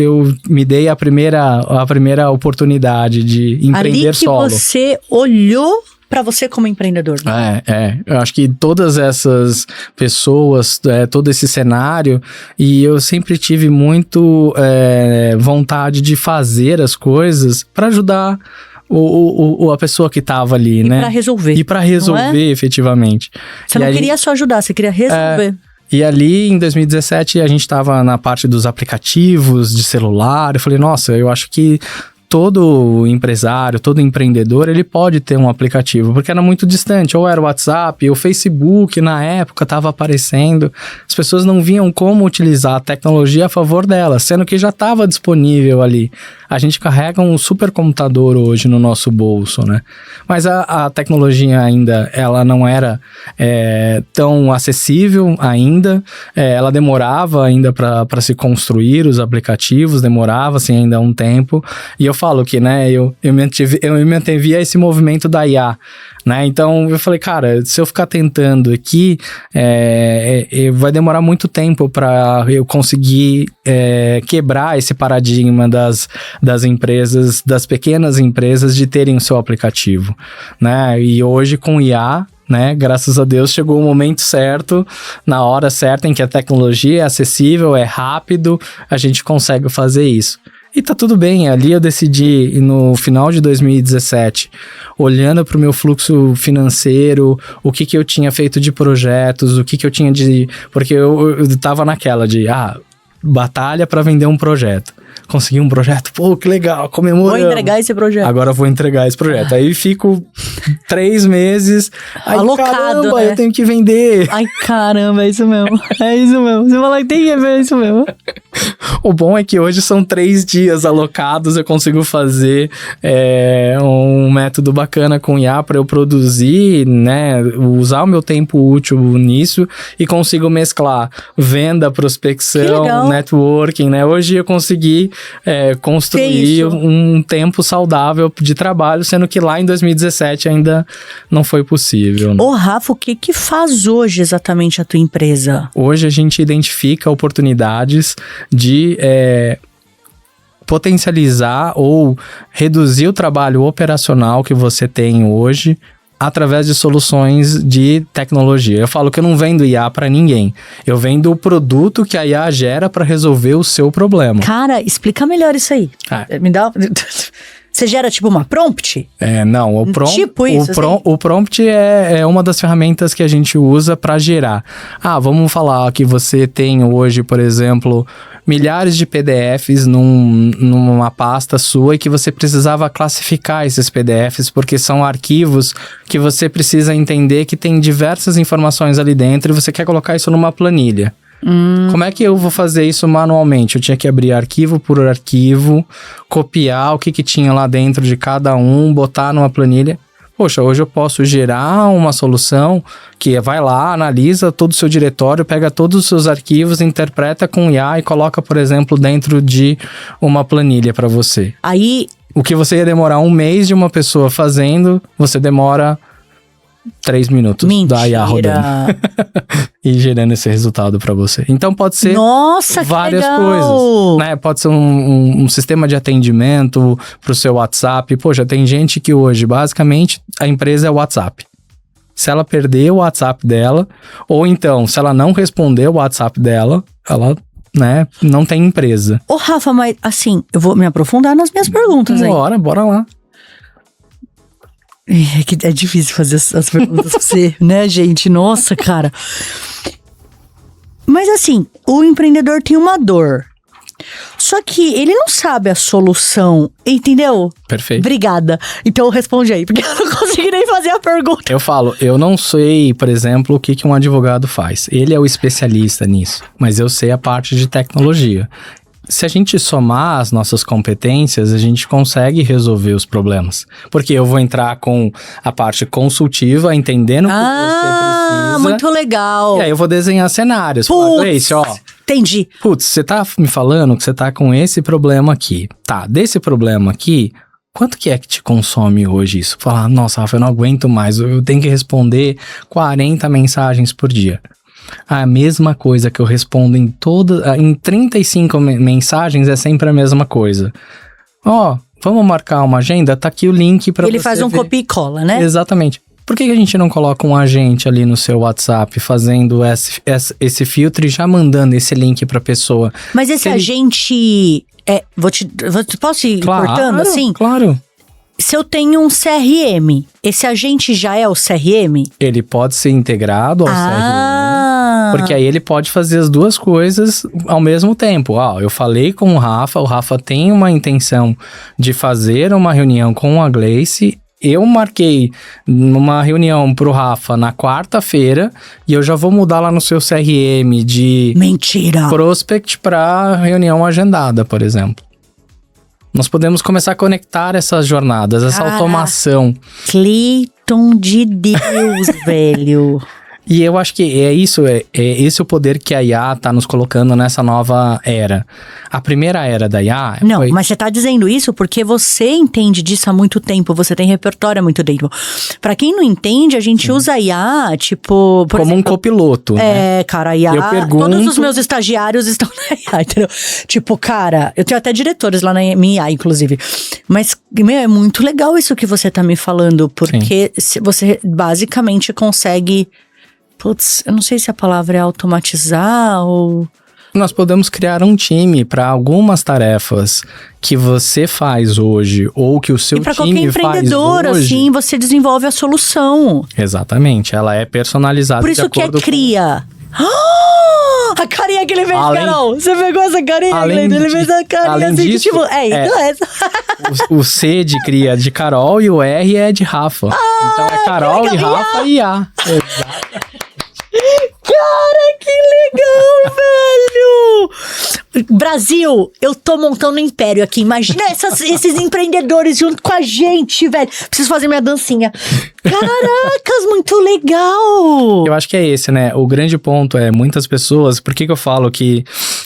me dei a primeira oportunidade de empreender solo. Ali que você olhou para você como empreendedor. Né? Eu acho que todas essas pessoas, todo esse cenário, e eu sempre tive muito vontade de fazer as coisas para ajudar a pessoa que estava ali, né? E para resolver. Efetivamente. Você não queria só ajudar, você queria resolver. E ali, em 2017, a gente estava na parte dos aplicativos de celular. Eu falei, nossa, eu acho que todo empresário, todo empreendedor, ele pode ter um aplicativo, porque era muito distante, ou era o WhatsApp, o Facebook na época estava aparecendo, as pessoas não viam como utilizar a tecnologia a favor delas, sendo que já estava disponível ali. A gente carrega um supercomputador hoje no nosso bolso, né? Mas a tecnologia ainda, ela não era tão acessível ainda, ela demorava ainda para se construir os aplicativos, demorava assim ainda um tempo, e eu falo que, né, eu me mantive a esse movimento da IA, né? Então eu falei, cara, se eu ficar tentando aqui, vai demorar muito tempo para eu conseguir quebrar esse paradigma das empresas, das pequenas empresas de terem o seu aplicativo, né? E hoje com IA, né, graças a Deus chegou o momento certo, na hora certa em que a tecnologia é acessível, é rápido, a gente consegue fazer isso. E tá tudo bem, ali eu decidi, no final de 2017, olhando para o meu fluxo financeiro, o que eu tinha feito de projetos, o que eu tinha de... Porque eu tava naquela de, batalha para vender um projeto. Consegui um projeto, pô, que legal, comemorando. Vou entregar esse projeto. Agora vou entregar esse projeto. Aí fico 3 meses, alocado, caramba, né? Eu tenho que vender. Ai, caramba, é isso mesmo. É isso mesmo. Você fala que tem que ver, é isso mesmo. O bom é que hoje são 3 dias alocados, eu consigo fazer um método bacana com IA para eu produzir, né, usar o meu tempo útil nisso e consigo mesclar venda, prospecção, networking, né? Hoje eu consegui construir um tempo saudável de trabalho, sendo que lá em 2017 ainda não foi possível. Né? Ô, Rafa, o que faz hoje exatamente a tua empresa? Hoje a gente identifica oportunidades de potencializar ou reduzir o trabalho operacional que você tem hoje através de soluções de tecnologia. Eu falo que eu não vendo IA para ninguém. Eu vendo o produto que a IA gera para resolver o seu problema. Cara, explica melhor isso aí. Me dá... Você gera tipo uma prompt? Não, o prompt, tipo isso, o prompt é uma das ferramentas que a gente usa para gerar. Vamos falar que você tem hoje, por exemplo, milhares de PDFs numa pasta sua e que você precisava classificar esses PDFs porque são arquivos que você precisa entender que tem diversas informações ali dentro e você quer colocar isso numa planilha. Como é que eu vou fazer isso manualmente? Eu tinha que abrir arquivo por arquivo, copiar o que tinha lá dentro de cada um, botar numa planilha. Poxa, hoje eu posso gerar uma solução que vai lá, analisa todo o seu diretório, pega todos os seus arquivos, interpreta com IA e coloca, por exemplo, dentro de uma planilha para você. Aí... O que você ia demorar 1 mês de uma pessoa fazendo, você demora 3 minutos da IA rodando. E gerando esse resultado para você. Então pode ser várias coisas, né? Pode ser um sistema de atendimento pro seu WhatsApp. Poxa, tem gente que hoje, basicamente, a empresa é o WhatsApp. Se ela perder o WhatsApp dela, ou então, se ela não responder o WhatsApp dela, ela... né, não tem empresa. Ô, Rafa, mas assim, eu vou me aprofundar nas minhas perguntas aí. Bora lá. É difícil fazer as perguntas pra você, né, gente? Nossa, cara. Mas assim, o empreendedor tem uma dor. Só que ele não sabe a solução, entendeu? Perfeito. Obrigada. Então responde aí, porque eu não consegui nem fazer a pergunta. Eu falo, eu não sei, por exemplo, o que um advogado faz. Ele é o especialista nisso, mas eu sei a parte de tecnologia. Se a gente somar as nossas competências, a gente consegue resolver os problemas. Porque eu vou entrar com a parte consultiva, entendendo o que você precisa. Muito legal. E aí eu vou desenhar cenários. Putz, entendi. Putz, você tá me falando que você tá com esse problema aqui. Tá, desse problema aqui, Quanto que é que te consome hoje isso? Falar, nossa, Rafa, eu não aguento mais, eu tenho que responder 40 mensagens por dia. A mesma coisa que eu respondo em 35 mensagens é sempre a mesma coisa. Vamos marcar uma agenda? Tá aqui o link pra você ver. Ele faz um copia e cola, né? Exatamente. Por que a gente não coloca um agente ali no seu WhatsApp fazendo esse filtro e já mandando esse link pra pessoa? Mas esse agente... posso ir cortando assim? Claro. Se eu tenho um CRM, esse agente já é o CRM? Ele pode ser integrado ao CRM, porque aí ele pode fazer as duas coisas ao mesmo tempo. Eu falei com o Rafa tem uma intenção de fazer uma reunião com a Gleice. Eu marquei uma reunião pro Rafa na quarta-feira e eu já vou mudar lá no seu CRM de prospect para reunião agendada, por exemplo. Nós podemos começar a conectar essas jornadas, essa automação. Cleiton de Deus, velho. E eu acho que é esse o poder que a IA tá nos colocando nessa nova era. A primeira era da IA... Não, mas você tá dizendo isso porque você entende disso há muito tempo, você tem repertório há muito tempo. Pra quem não entende, a gente usa a IA, tipo... Como exemplo, um copiloto, né? Cara, a IA... Eu pergunto... Todos os meus estagiários estão na IA, entendeu? Tipo, cara, eu tenho até diretores lá na minha IA, inclusive. Mas, é muito legal isso que você tá me falando, porque você basicamente consegue... Putz, eu não sei se a palavra é automatizar ou... Nós podemos criar um time para algumas tarefas que você faz hoje ou que o seu time faz hoje. E para qualquer empreendedor, assim, você desenvolve a solução. Exatamente, ela é personalizada. Por isso que é cria. A carinha que ele fez, Carol. Você pegou essa carinha, ele fez a carinha assim, disso, tipo, o C de cria é de Carol e o R é de Rafa. Então é Carol e Rafa e A. Exatamente. Cara, que legal, velho! Brasil, eu tô montando um império aqui. Imagina esses empreendedores junto com a gente, velho. Preciso fazer minha dancinha. Caracas, muito legal! Eu acho que é esse, né? O grande ponto é muitas pessoas... Por que eu falo que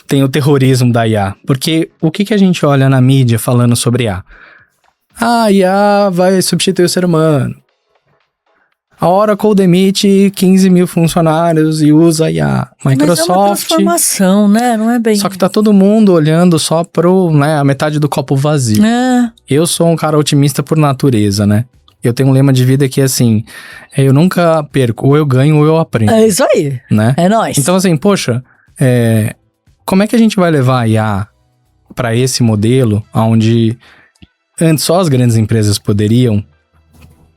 tem o terrorismo da IA? Porque o que a gente olha na mídia falando sobre IA? A IA vai substituir o ser humano. A Oracle demite 15 mil funcionários e usa a IA. Microsoft... Mas é uma transformação, né? Não é bem... Só que tá todo mundo olhando só a metade do copo vazio. Eu sou um cara otimista por natureza, né? Eu tenho um lema de vida que é assim... Eu nunca perco, ou eu ganho ou eu aprendo. É isso aí. Né? É nóis. Então assim, poxa... como é que a gente vai levar a IA para esse modelo onde antes só as grandes empresas poderiam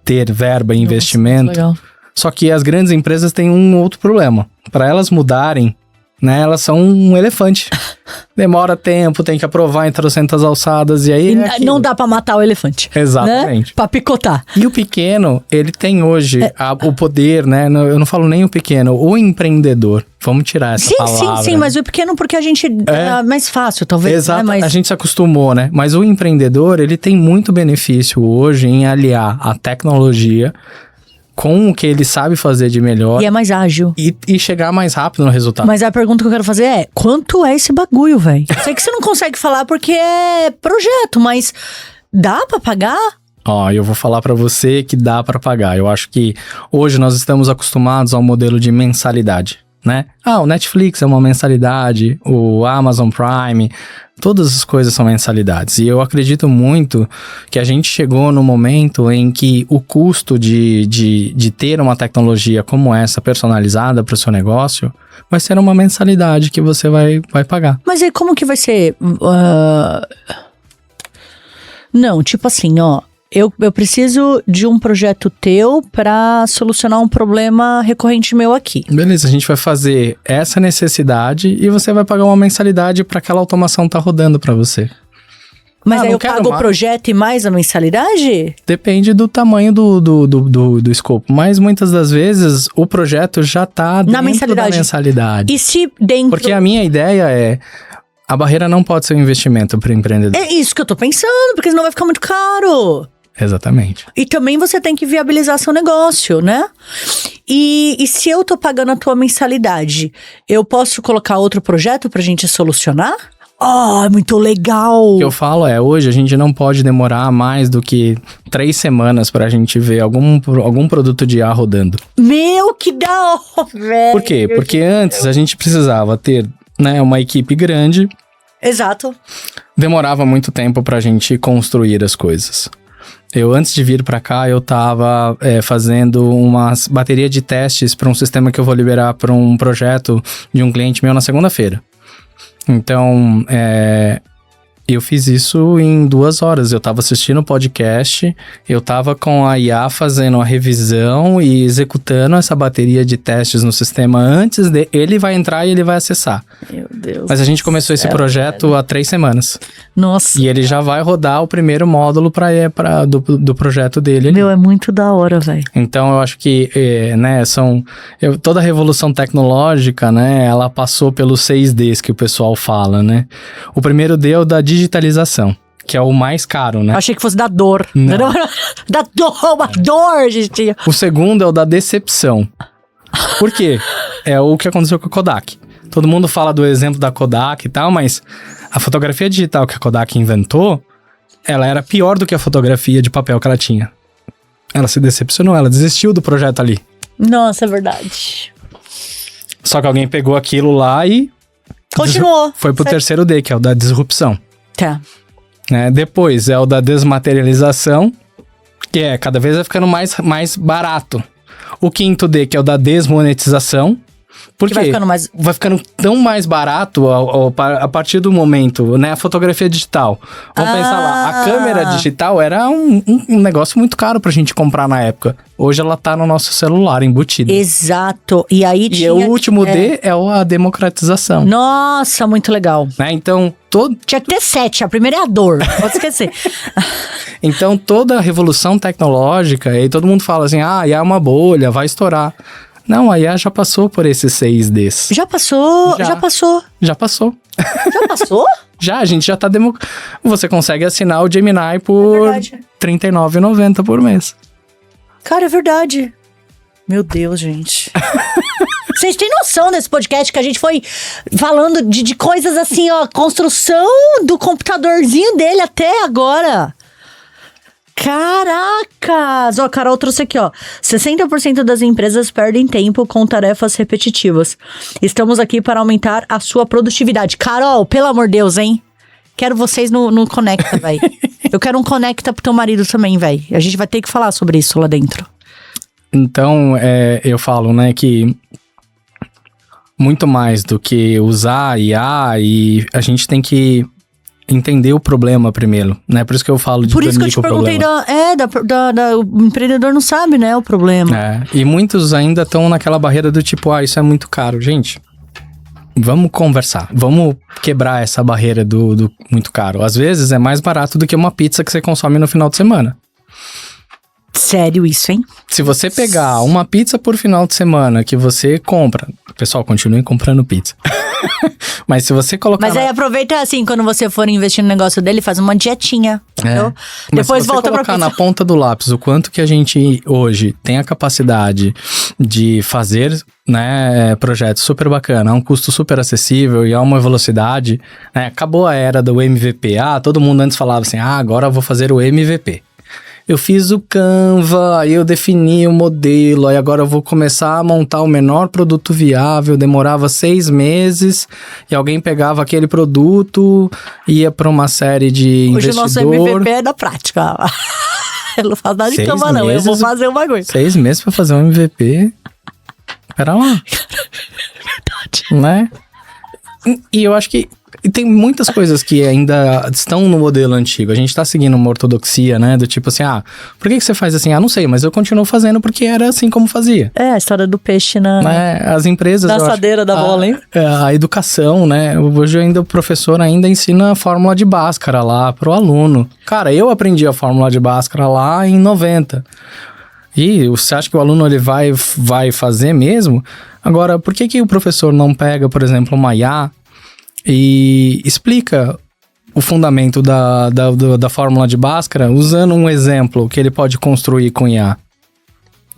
ter verba e investimento? Legal. Só que as grandes empresas têm um outro problema. Para elas mudarem, né, elas são um elefante. Demora tempo, tem que aprovar em trocentas alçadas e aí... não dá pra matar o elefante. Exatamente. Né? Pra picotar. E o pequeno, ele tem hoje o poder, né? Eu não falo nem o pequeno, o empreendedor. Vamos tirar essa palavra. Sim, mas o pequeno porque a gente... É mais fácil, talvez. Exato, né? Mas... a gente se acostumou, né? Mas o empreendedor, ele tem muito benefício hoje em aliar a tecnologia com o que ele sabe fazer de melhor. E é mais ágil. E chegar mais rápido no resultado. Mas a pergunta que eu quero fazer é, quanto é esse bagulho, velho? Sei que você não consegue falar porque é projeto, mas dá pra pagar? Eu vou falar pra você que dá pra pagar. Eu acho que hoje nós estamos acostumados ao modelo de mensalidade, né? O Netflix é uma mensalidade, o Amazon Prime... Todas as coisas são mensalidades. E eu acredito muito que a gente chegou no momento em que o custo de ter uma tecnologia como essa personalizada para o seu negócio vai ser uma mensalidade que você vai pagar. Mas aí como que vai ser? Não, tipo assim, eu preciso de um projeto teu para solucionar um problema recorrente meu aqui. Beleza, a gente vai fazer essa necessidade e você vai pagar uma mensalidade para aquela automação tá rodando para você. Mas aí eu pago o projeto e mais a mensalidade? Depende do tamanho do escopo. Mas muitas das vezes o projeto já tá dentro da mensalidade. E se dentro... Porque a minha ideia é... A barreira não pode ser um investimento para o empreendedor. É isso que eu tô pensando, porque senão vai ficar muito caro. Exatamente. E também você tem que viabilizar seu negócio, né? E se eu tô pagando a tua mensalidade, eu posso colocar outro projeto pra gente solucionar? É muito legal! O que eu falo hoje a gente não pode demorar mais do que 3 semanas pra gente ver algum produto de IA rodando. Meu, que da hora, velho! Por quê? Porque antes a gente precisava ter, né, uma equipe grande. Exato. Demorava muito tempo pra gente construir as coisas. Antes de vir pra cá, eu tava fazendo uma bateria de testes pra um sistema que eu vou liberar pra um projeto de um cliente meu na segunda-feira. Então, eu fiz isso em 2 horas. Eu tava assistindo o podcast, eu tava com a IA fazendo a revisão e executando essa bateria de testes no sistema antes de... Ele vai entrar e ele vai acessar. Meu Deus. Mas a gente começou esse projeto há 3 semanas. Nossa. E ele já vai rodar o primeiro módulo do projeto dele. Meu, é muito da hora, velho. Então, eu acho que, né, toda a revolução tecnológica, né, ela passou pelos 6 Ds que o pessoal fala, né? O primeiro D é o da digitalização, que é o mais caro, né? Eu achei que fosse da dor. Não. Da dor, uma dor, gente. O segundo é o da decepção. Por quê? É o que aconteceu com a Kodak. Todo mundo fala do exemplo da Kodak e tal, mas a fotografia digital que a Kodak inventou, ela era pior do que a fotografia de papel que ela tinha. Ela se decepcionou, ela desistiu do projeto ali. Nossa, é verdade. Só que alguém pegou aquilo lá e... Continuou. Foi pro terceiro D, que é o da disrupção. Tá. Depois é o da desmaterialização, que cada vez vai ficando mais barato. O quinto D, que é o da desmonetização. Por quê? Vai ficando tão mais barato a partir do momento, né? A fotografia digital. Vamos pensar lá, a câmera digital era um negócio muito caro pra gente comprar na época. Hoje ela tá no nosso celular, embutida. Exato. E aí tinha... E o último D é a democratização. Nossa, muito legal. Né? Então, tinha que ter 7, a primeira é a dor, pode esquecer. Então, toda a revolução tecnológica, e todo mundo fala assim, IA é uma bolha, vai estourar. Não, a IA já passou por esses 6 Ds. Já passou? Já passou. Já passou? Já, a gente já tá... Você consegue assinar o Gemini por R$39,90 por mês. Cara, é verdade. Meu Deus, gente. Vocês têm noção desse podcast que a gente foi falando de coisas assim, ó, construção do computadorzinho dele até agora. Caracas! Ó, a Carol trouxe aqui, ó. 60% das empresas perdem tempo com tarefas repetitivas. Estamos aqui para aumentar a sua produtividade. Carol, pelo amor de Deus, hein? Quero vocês no Conecta, véi. Eu quero um Conecta pro teu marido também, véi. A gente vai ter que falar sobre isso lá dentro. Então, eu falo, né, que muito mais do que usar IA, e a gente tem que entender o problema primeiro, né? Por isso que eu falo de Por isso que eu te perguntei o empreendedor não sabe, né, o problema. E muitos ainda estão naquela barreira do tipo, isso é muito caro. Gente, vamos conversar, vamos quebrar essa barreira do muito caro. Às vezes é mais barato do que uma pizza que você consome no final de semana. Sério isso, hein? Se você pegar uma pizza por final de semana que você compra... Pessoal, continue comprando pizza. Mas se você colocar... Mas aí aproveita assim, quando você for investir no negócio dele, faz uma dietinha. Depois se você volta pra colocar na ponta do lápis o quanto que a gente hoje tem a capacidade de fazer, né, projetos super bacana, a um custo super acessível e a uma velocidade, né? Acabou a era do MVP. Todo mundo antes falava assim, agora eu vou fazer o MVP. Eu fiz o Canva, aí eu defini o modelo, aí agora eu vou começar a montar o menor produto viável, demorava 6 meses, e alguém pegava aquele produto, ia para uma série de investidor. Hoje o nosso MVP é da prática. Eu não faço nada de Canva não, eu vou fazer um bagulho. 6 meses para fazer um MVP? Pera lá. Verdade. Né? E eu acho que tem muitas coisas que ainda estão no modelo antigo. A gente tá seguindo uma ortodoxia, né? Do tipo assim, por que você faz assim? Não sei, mas eu continuo fazendo porque era assim como fazia. A história do peixe as empresas... Na assadeira da bola, hein? A educação, né? Hoje ainda o professor ainda ensina a fórmula de Bhaskara lá pro aluno. Cara, eu aprendi a fórmula de Bhaskara lá em 90. E você acha que o aluno ele vai fazer mesmo? Agora, por que o professor não pega, por exemplo, uma IA e explica o fundamento da fórmula de Bhaskara usando um exemplo que ele pode construir com IA?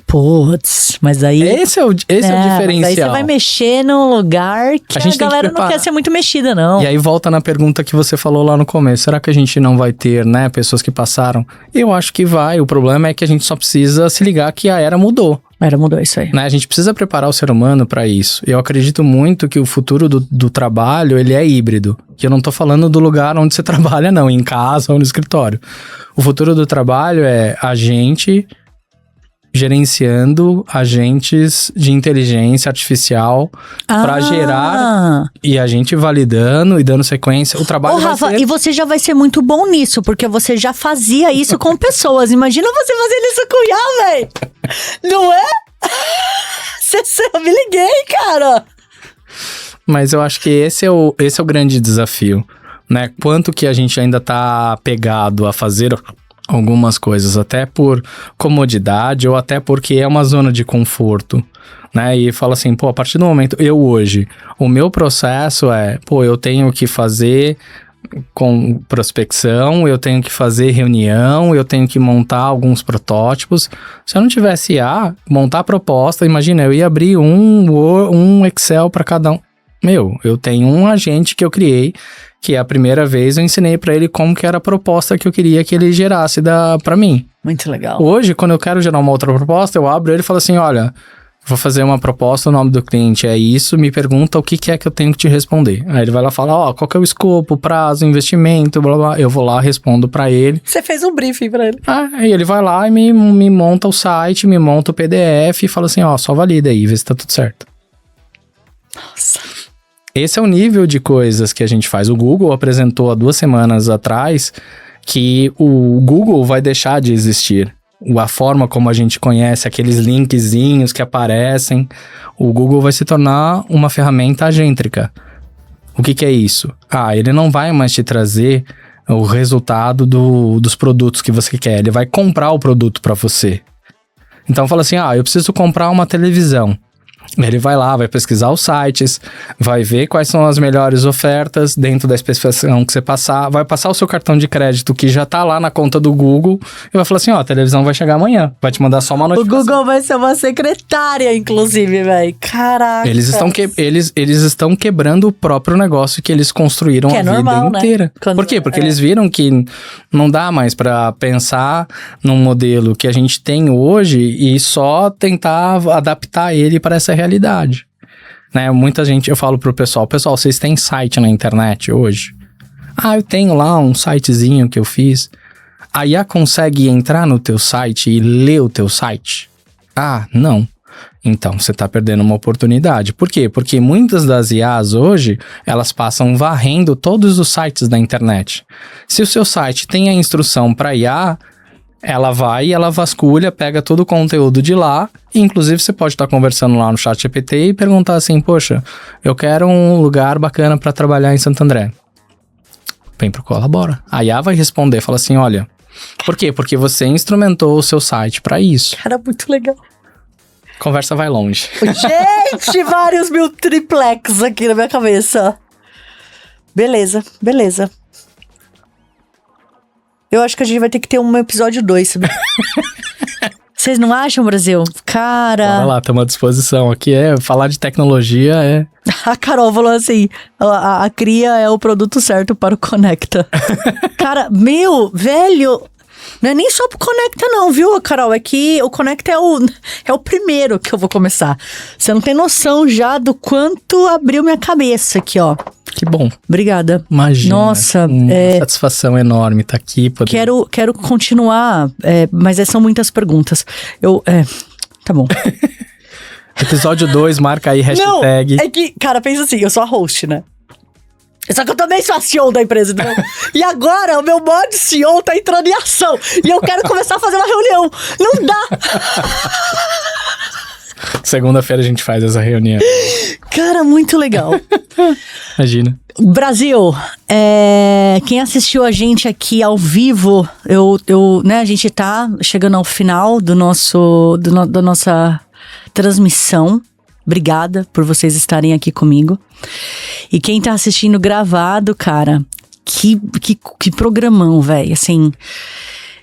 Putz, mas aí... Esse é o diferencial. Mas aí você vai mexer num lugar que a galera não quer ser muito mexida, não. E aí volta na pergunta que você falou lá no começo. Será que a gente não vai ter, né, pessoas que passaram? Eu acho que vai. O problema é que a gente só precisa se ligar que a era mudou. A era mudou, isso aí. Né? A gente precisa preparar o ser humano para isso. Eu acredito muito que o futuro do trabalho, ele é híbrido. Que eu não tô falando do lugar onde você trabalha, não. Em casa ou no escritório. O futuro do trabalho é a gente gerenciando agentes de inteligência artificial para gerar e a gente validando e dando sequência. O trabalho vai Rafa, ser... e você já vai ser muito bom nisso, porque você já fazia isso com pessoas. Imagina você fazendo isso com o IA, velho. Não é? Eu me liguei, cara. Mas eu acho que esse é o grande desafio, né? Quanto que a gente ainda tá pegado a fazer algumas coisas, até por comodidade ou até porque é uma zona de conforto, né? E fala assim, pô, a partir do momento, o meu processo é, pô, eu tenho que fazer com prospecção, eu tenho que fazer reunião, eu tenho que montar alguns protótipos. Se eu não tivesse IA, montar a proposta, imagina, eu ia abrir um Excel para cada um. Eu tenho um agente que eu criei, que a primeira vez eu ensinei pra ele como que era a proposta que eu queria que ele gerasse pra mim. Muito legal. Hoje, quando eu quero gerar uma outra proposta, eu abro ele e falo assim, olha, vou fazer uma proposta, o nome do cliente é isso, me pergunta o que é que eu tenho que te responder. Aí ele vai lá e fala, qual que é o escopo, prazo, investimento, blá, blá. Eu vou lá, respondo pra ele. Você fez um briefing pra ele. Aí ele vai lá e me monta o site, me monta o PDF e fala assim, só valida aí, vê se tá tudo certo. Nossa. Esse é o nível de coisas que a gente faz. O Google apresentou há 2 semanas atrás que o Google vai deixar de existir. A forma como a gente conhece, aqueles linkzinhos que aparecem, o Google vai se tornar uma ferramenta agêntrica. O que é isso? Ele não vai mais te trazer o resultado dos produtos que você quer. Ele vai comprar o produto para você. Então fala assim, eu preciso comprar uma televisão. Ele vai lá, vai pesquisar os sites, vai ver quais são as melhores ofertas dentro da especificação que você passar, vai passar o seu cartão de crédito que já tá lá na conta do Google e vai falar assim, a televisão vai chegar amanhã, vai te mandar só uma notificação. O Google vai ser uma secretária, inclusive, velho. Caraca. Eles estão quebrando o próprio negócio que eles construíram a vida inteira. Né? Por quê? Porque eles viram que não dá mais pra pensar num modelo que a gente tem hoje e só tentar adaptar ele para essa realidade, né? Muita gente, eu falo pro pessoal, vocês têm site na internet hoje? Eu tenho lá um sitezinho que eu fiz. A IA consegue entrar no teu site e ler o teu site? Não. Então, você tá perdendo uma oportunidade. Por quê? Porque muitas das IAs hoje, elas passam varrendo todos os sites da internet. Se o seu site tem a instrução para IA, ela vai, ela vasculha, pega todo o conteúdo de lá, e inclusive você pode estar conversando lá no ChatGPT e perguntar assim, poxa, eu quero um lugar bacana para trabalhar em Santo André. Vem pro Colabora. A IA vai responder, fala assim, olha, por quê? Porque você instrumentou o seu site para isso. Cara, muito legal. Conversa vai longe. Gente, vários mil triplex aqui na minha cabeça. Beleza. Eu acho que a gente vai ter que ter um episódio 2, sabe? Vocês não acham, Brasil? Cara... Bora lá, estamos à disposição. Aqui falar de tecnologia A Carol falou assim, a cria é o produto certo para o Conecta. Cara, velho... Não é nem só pro Conecta não, viu, Carol? É que o Conecta é o primeiro que eu vou começar. Você não tem noção já do quanto abriu minha cabeça aqui, ó. Que bom. Obrigada. Imagina. Nossa. Uma satisfação enorme estar aqui. Quero continuar, mas são muitas perguntas. Tá bom. Episódio 2, marca aí, hashtag. Não, é que, cara, pensa assim, eu sou a host, né? Só que eu também sou a CEO da empresa, entendeu? E agora o meu modo CEO tá entrando em ação. E eu quero começar a fazer uma reunião. Não dá! Segunda-feira a gente faz essa reunião. Cara, muito legal. Imagina. Brasil, quem assistiu a gente aqui ao vivo, a gente tá chegando ao final da nossa transmissão. Obrigada por vocês estarem aqui comigo. E quem tá assistindo gravado, cara, que programão, velho. Assim,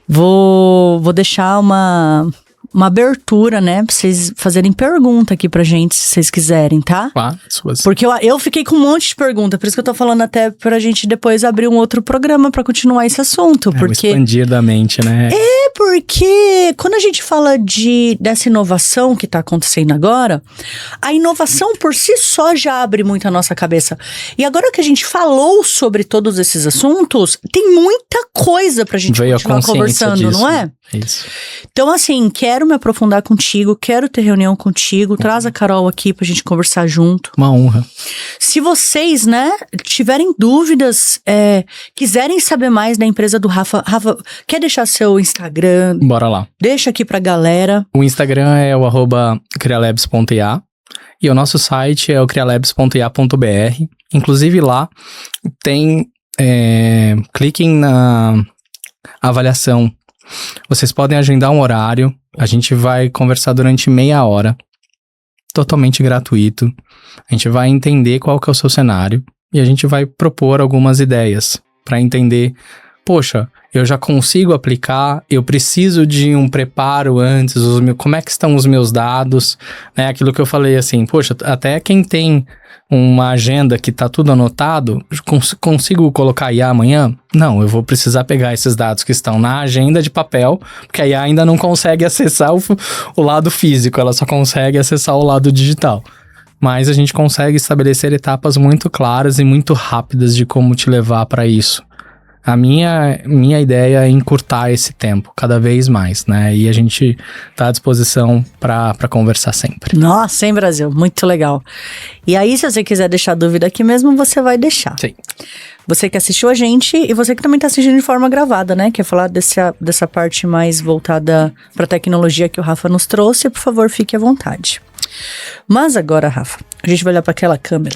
vou deixar uma uma abertura, né? Pra vocês fazerem pergunta aqui pra gente, se vocês quiserem, tá? Claro, suas. Porque eu fiquei com um monte de pergunta, por isso que eu tô falando até pra gente depois abrir um outro programa pra continuar esse assunto. Porque... expandir da mente, né? Porque quando a gente fala dessa inovação que tá acontecendo agora, a inovação por si só já abre muito a nossa cabeça. E agora que a gente falou sobre todos esses assuntos, tem muita coisa pra gente continuar conversando, disso, não é? Isso. Então, assim, quero me aprofundar contigo, quero ter reunião contigo, traz a Carol aqui pra gente conversar junto. Uma honra. Se vocês, né, tiverem dúvidas, quiserem saber mais da empresa do Rafa, quer deixar seu Instagram? Bora lá. Deixa aqui pra galera. O Instagram é o @crialabs.ia e o nosso site é o crialabs.ia.br. Inclusive lá tem, cliquem na avaliação. Vocês podem agendar um horário, a gente vai conversar durante meia hora, totalmente gratuito. A gente vai entender qual que é o seu cenário e a gente vai propor algumas ideias para entender, poxa, eu já consigo aplicar, eu preciso de um preparo antes, como é que estão os meus dados, né? Aquilo que eu falei assim, poxa, até quem tem uma agenda que tá tudo anotado, consigo colocar IA amanhã? Não, eu vou precisar pegar esses dados que estão na agenda de papel, porque a IA ainda não consegue acessar o lado físico, ela só consegue acessar o lado digital. Mas a gente consegue estabelecer etapas muito claras e muito rápidas de como te levar para isso. A minha ideia é encurtar esse tempo cada vez mais, né? E a gente tá à disposição para conversar sempre. Nossa, hein, Brasil? Muito legal. E aí, se você quiser deixar dúvida aqui mesmo, você vai deixar. Sim. Você que assistiu a gente e você que também tá assistindo de forma gravada, né? Quer falar dessa parte mais voltada pra tecnologia que o Rafa nos trouxe, por favor, fique à vontade. Mas agora, Rafa, a gente vai olhar para aquela câmera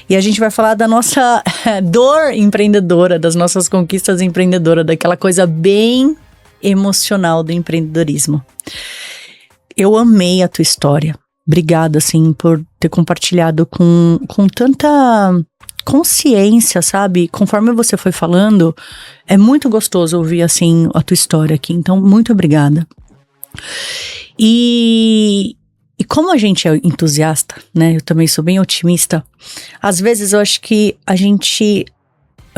e a gente vai falar da nossa dor empreendedora, das nossas conquistas empreendedoras, daquela coisa bem emocional do empreendedorismo. Eu amei a tua história. Obrigada, assim, por ter compartilhado com tanta consciência, sabe? Conforme você foi falando, é muito gostoso ouvir, assim, a tua história aqui. Então, muito obrigada. E como a gente é entusiasta, né? Eu também sou bem otimista. Às vezes eu acho que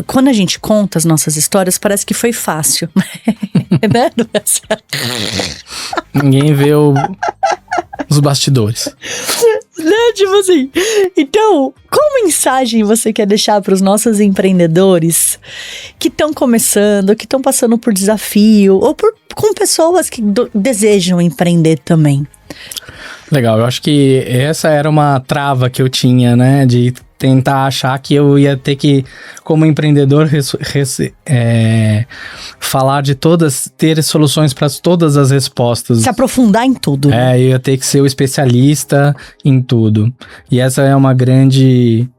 quando a gente conta as nossas histórias, parece que foi fácil, né? Ninguém vê os bastidores. Né? Tipo assim. Então, qual mensagem você quer deixar para os nossos empreendedores que estão começando, que estão passando por desafio, ou com pessoas que desejam empreender também? Legal, eu acho que essa era uma trava que eu tinha, né, de tentar achar que eu ia ter que, como empreendedor, falar de ter soluções para todas as respostas. Se aprofundar em tudo. Eu ia ter que ser o especialista em tudo. E essa é uma grande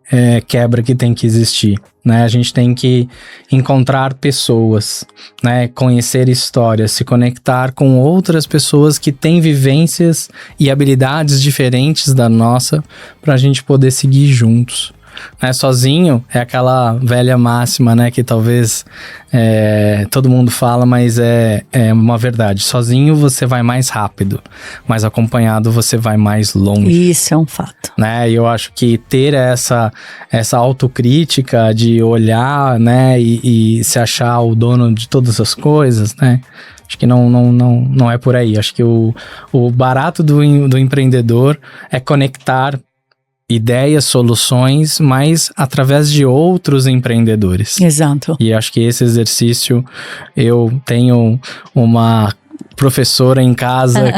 quebra que tem que existir, né? A gente tem que encontrar pessoas, né? Conhecer histórias, se conectar com outras pessoas que têm vivências e habilidades diferentes da nossa, para a gente poder seguir juntos. Né? Sozinho é aquela velha máxima, né? Que talvez todo mundo fala, mas é uma verdade. Sozinho você vai mais rápido, mas acompanhado você vai mais longe. Isso é um fato. Né? E eu acho que ter essa autocrítica de olhar, né? E se achar o dono de todas as coisas, né? Acho que não é por aí. Acho que o barato do empreendedor é conectar ideias, soluções, mas através de outros empreendedores. Exato. E acho que esse exercício, eu tenho uma professora em casa,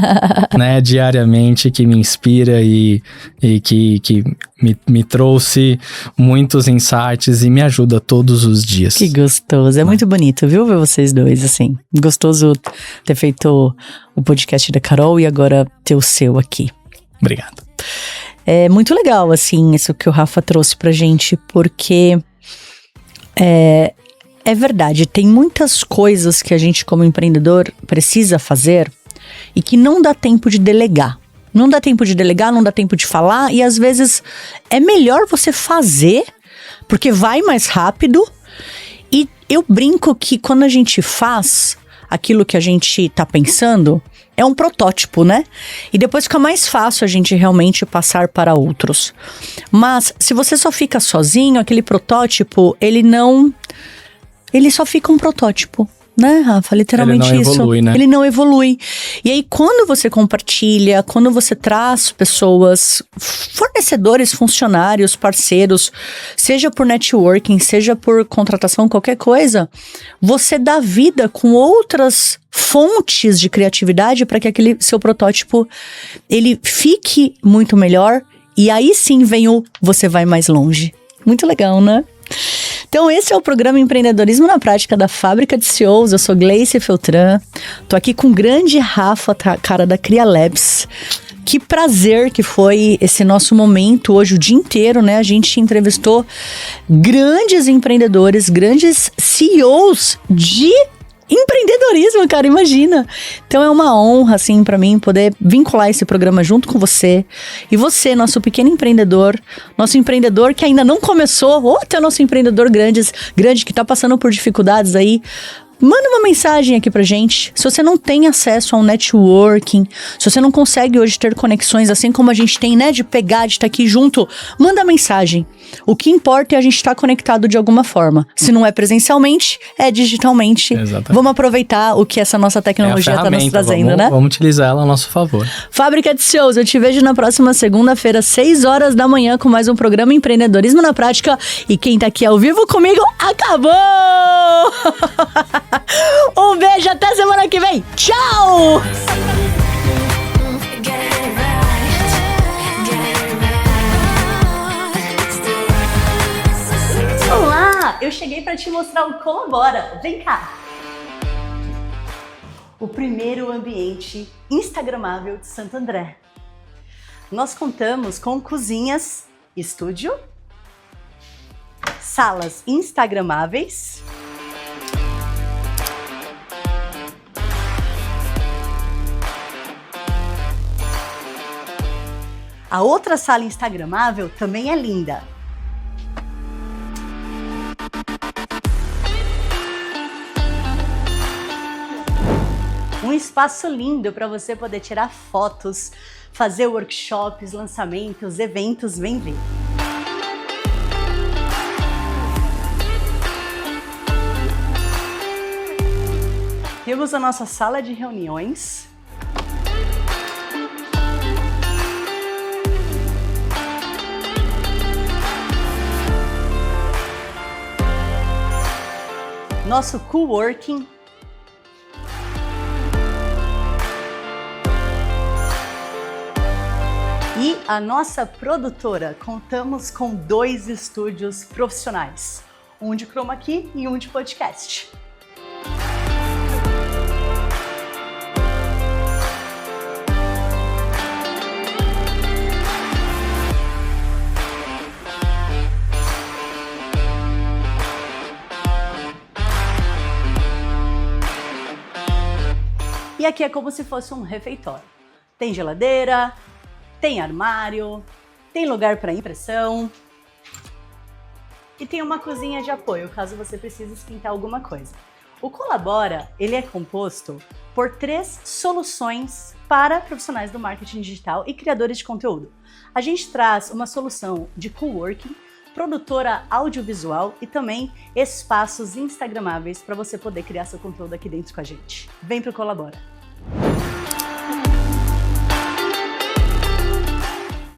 né, diariamente, que me inspira e que me trouxe muitos insights e me ajuda todos os dias. Que gostoso. É muito bonito, viu, ver vocês dois, assim. Gostoso ter feito o podcast da Carol e agora ter o seu aqui. Obrigado. É muito legal, assim, isso que o Rafa trouxe pra gente, porque é verdade, tem muitas coisas que a gente como empreendedor precisa fazer e que não dá tempo de delegar. Não dá tempo de delegar, não dá tempo de falar e às vezes é melhor você fazer, porque vai mais rápido. E eu brinco que quando a gente faz aquilo que a gente tá pensando, é um protótipo, né? E depois fica mais fácil a gente realmente passar para outros. Mas se você só fica sozinho, aquele protótipo, ele só fica um protótipo. Né, Rafa? Literalmente ele não evolui, né? Ele não evolui. E aí, quando você compartilha, quando você traz pessoas, fornecedores, funcionários, parceiros, seja por networking, seja por contratação, qualquer coisa, você dá vida com outras fontes de criatividade para que aquele seu protótipo, ele fique muito melhor. E aí sim vem você vai mais longe. Muito legal, né? Então esse é o programa Empreendedorismo na Prática da Fábrica de CEOs. Eu sou Gleice Feltran, tô aqui com o grande Rafa, cara da Cria Labs. Que prazer que foi esse nosso momento hoje, o dia inteiro, né? A gente entrevistou grandes empreendedores, grandes CEOs de empreendedorismo, cara, imagina. Então é uma honra, assim, pra mim poder vincular esse programa junto com você. E você, nosso pequeno empreendedor, nosso empreendedor que ainda não começou, ou até nosso empreendedor grande que tá passando por dificuldades aí, manda uma mensagem aqui pra gente. Se você não tem acesso ao networking, se você não consegue hoje ter conexões assim como a gente tem, né, de pegar, de estar aqui junto, manda mensagem. O que importa é a gente estar conectado de alguma forma. Se não é presencialmente, é digitalmente. Exatamente. Vamos aproveitar o que essa nossa tecnologia está nos trazendo, né? Vamos utilizar ela a nosso favor. Fábrica de CEOs, eu te vejo na próxima segunda-feira, 6 horas da manhã, com mais um programa Empreendedorismo na Prática. E quem tá aqui ao vivo comigo, acabou! Um beijo, até semana que vem. Tchau! Olá, eu cheguei para te mostrar o Colabora. Vem cá. O primeiro ambiente instagramável de Santo André. Nós contamos com cozinhas, estúdio, salas instagramáveis, a outra sala instagramável também é linda. Um espaço lindo para você poder tirar fotos, fazer workshops, lançamentos, eventos, vem ver. Temos a nossa sala de reuniões. Nosso coworking. E a nossa produtora, contamos com 2 estúdios profissionais, um de chroma key e um de podcast. E aqui é como se fosse um refeitório. Tem geladeira, tem armário, tem lugar para impressão e tem uma cozinha de apoio, caso você precise esquentar alguma coisa. O Colabora, ele é composto por 3 soluções para profissionais do marketing digital e criadores de conteúdo. A gente traz uma solução de coworking, produtora audiovisual e também espaços instagramáveis para você poder criar seu conteúdo aqui dentro com a gente. Vem pro Colabora!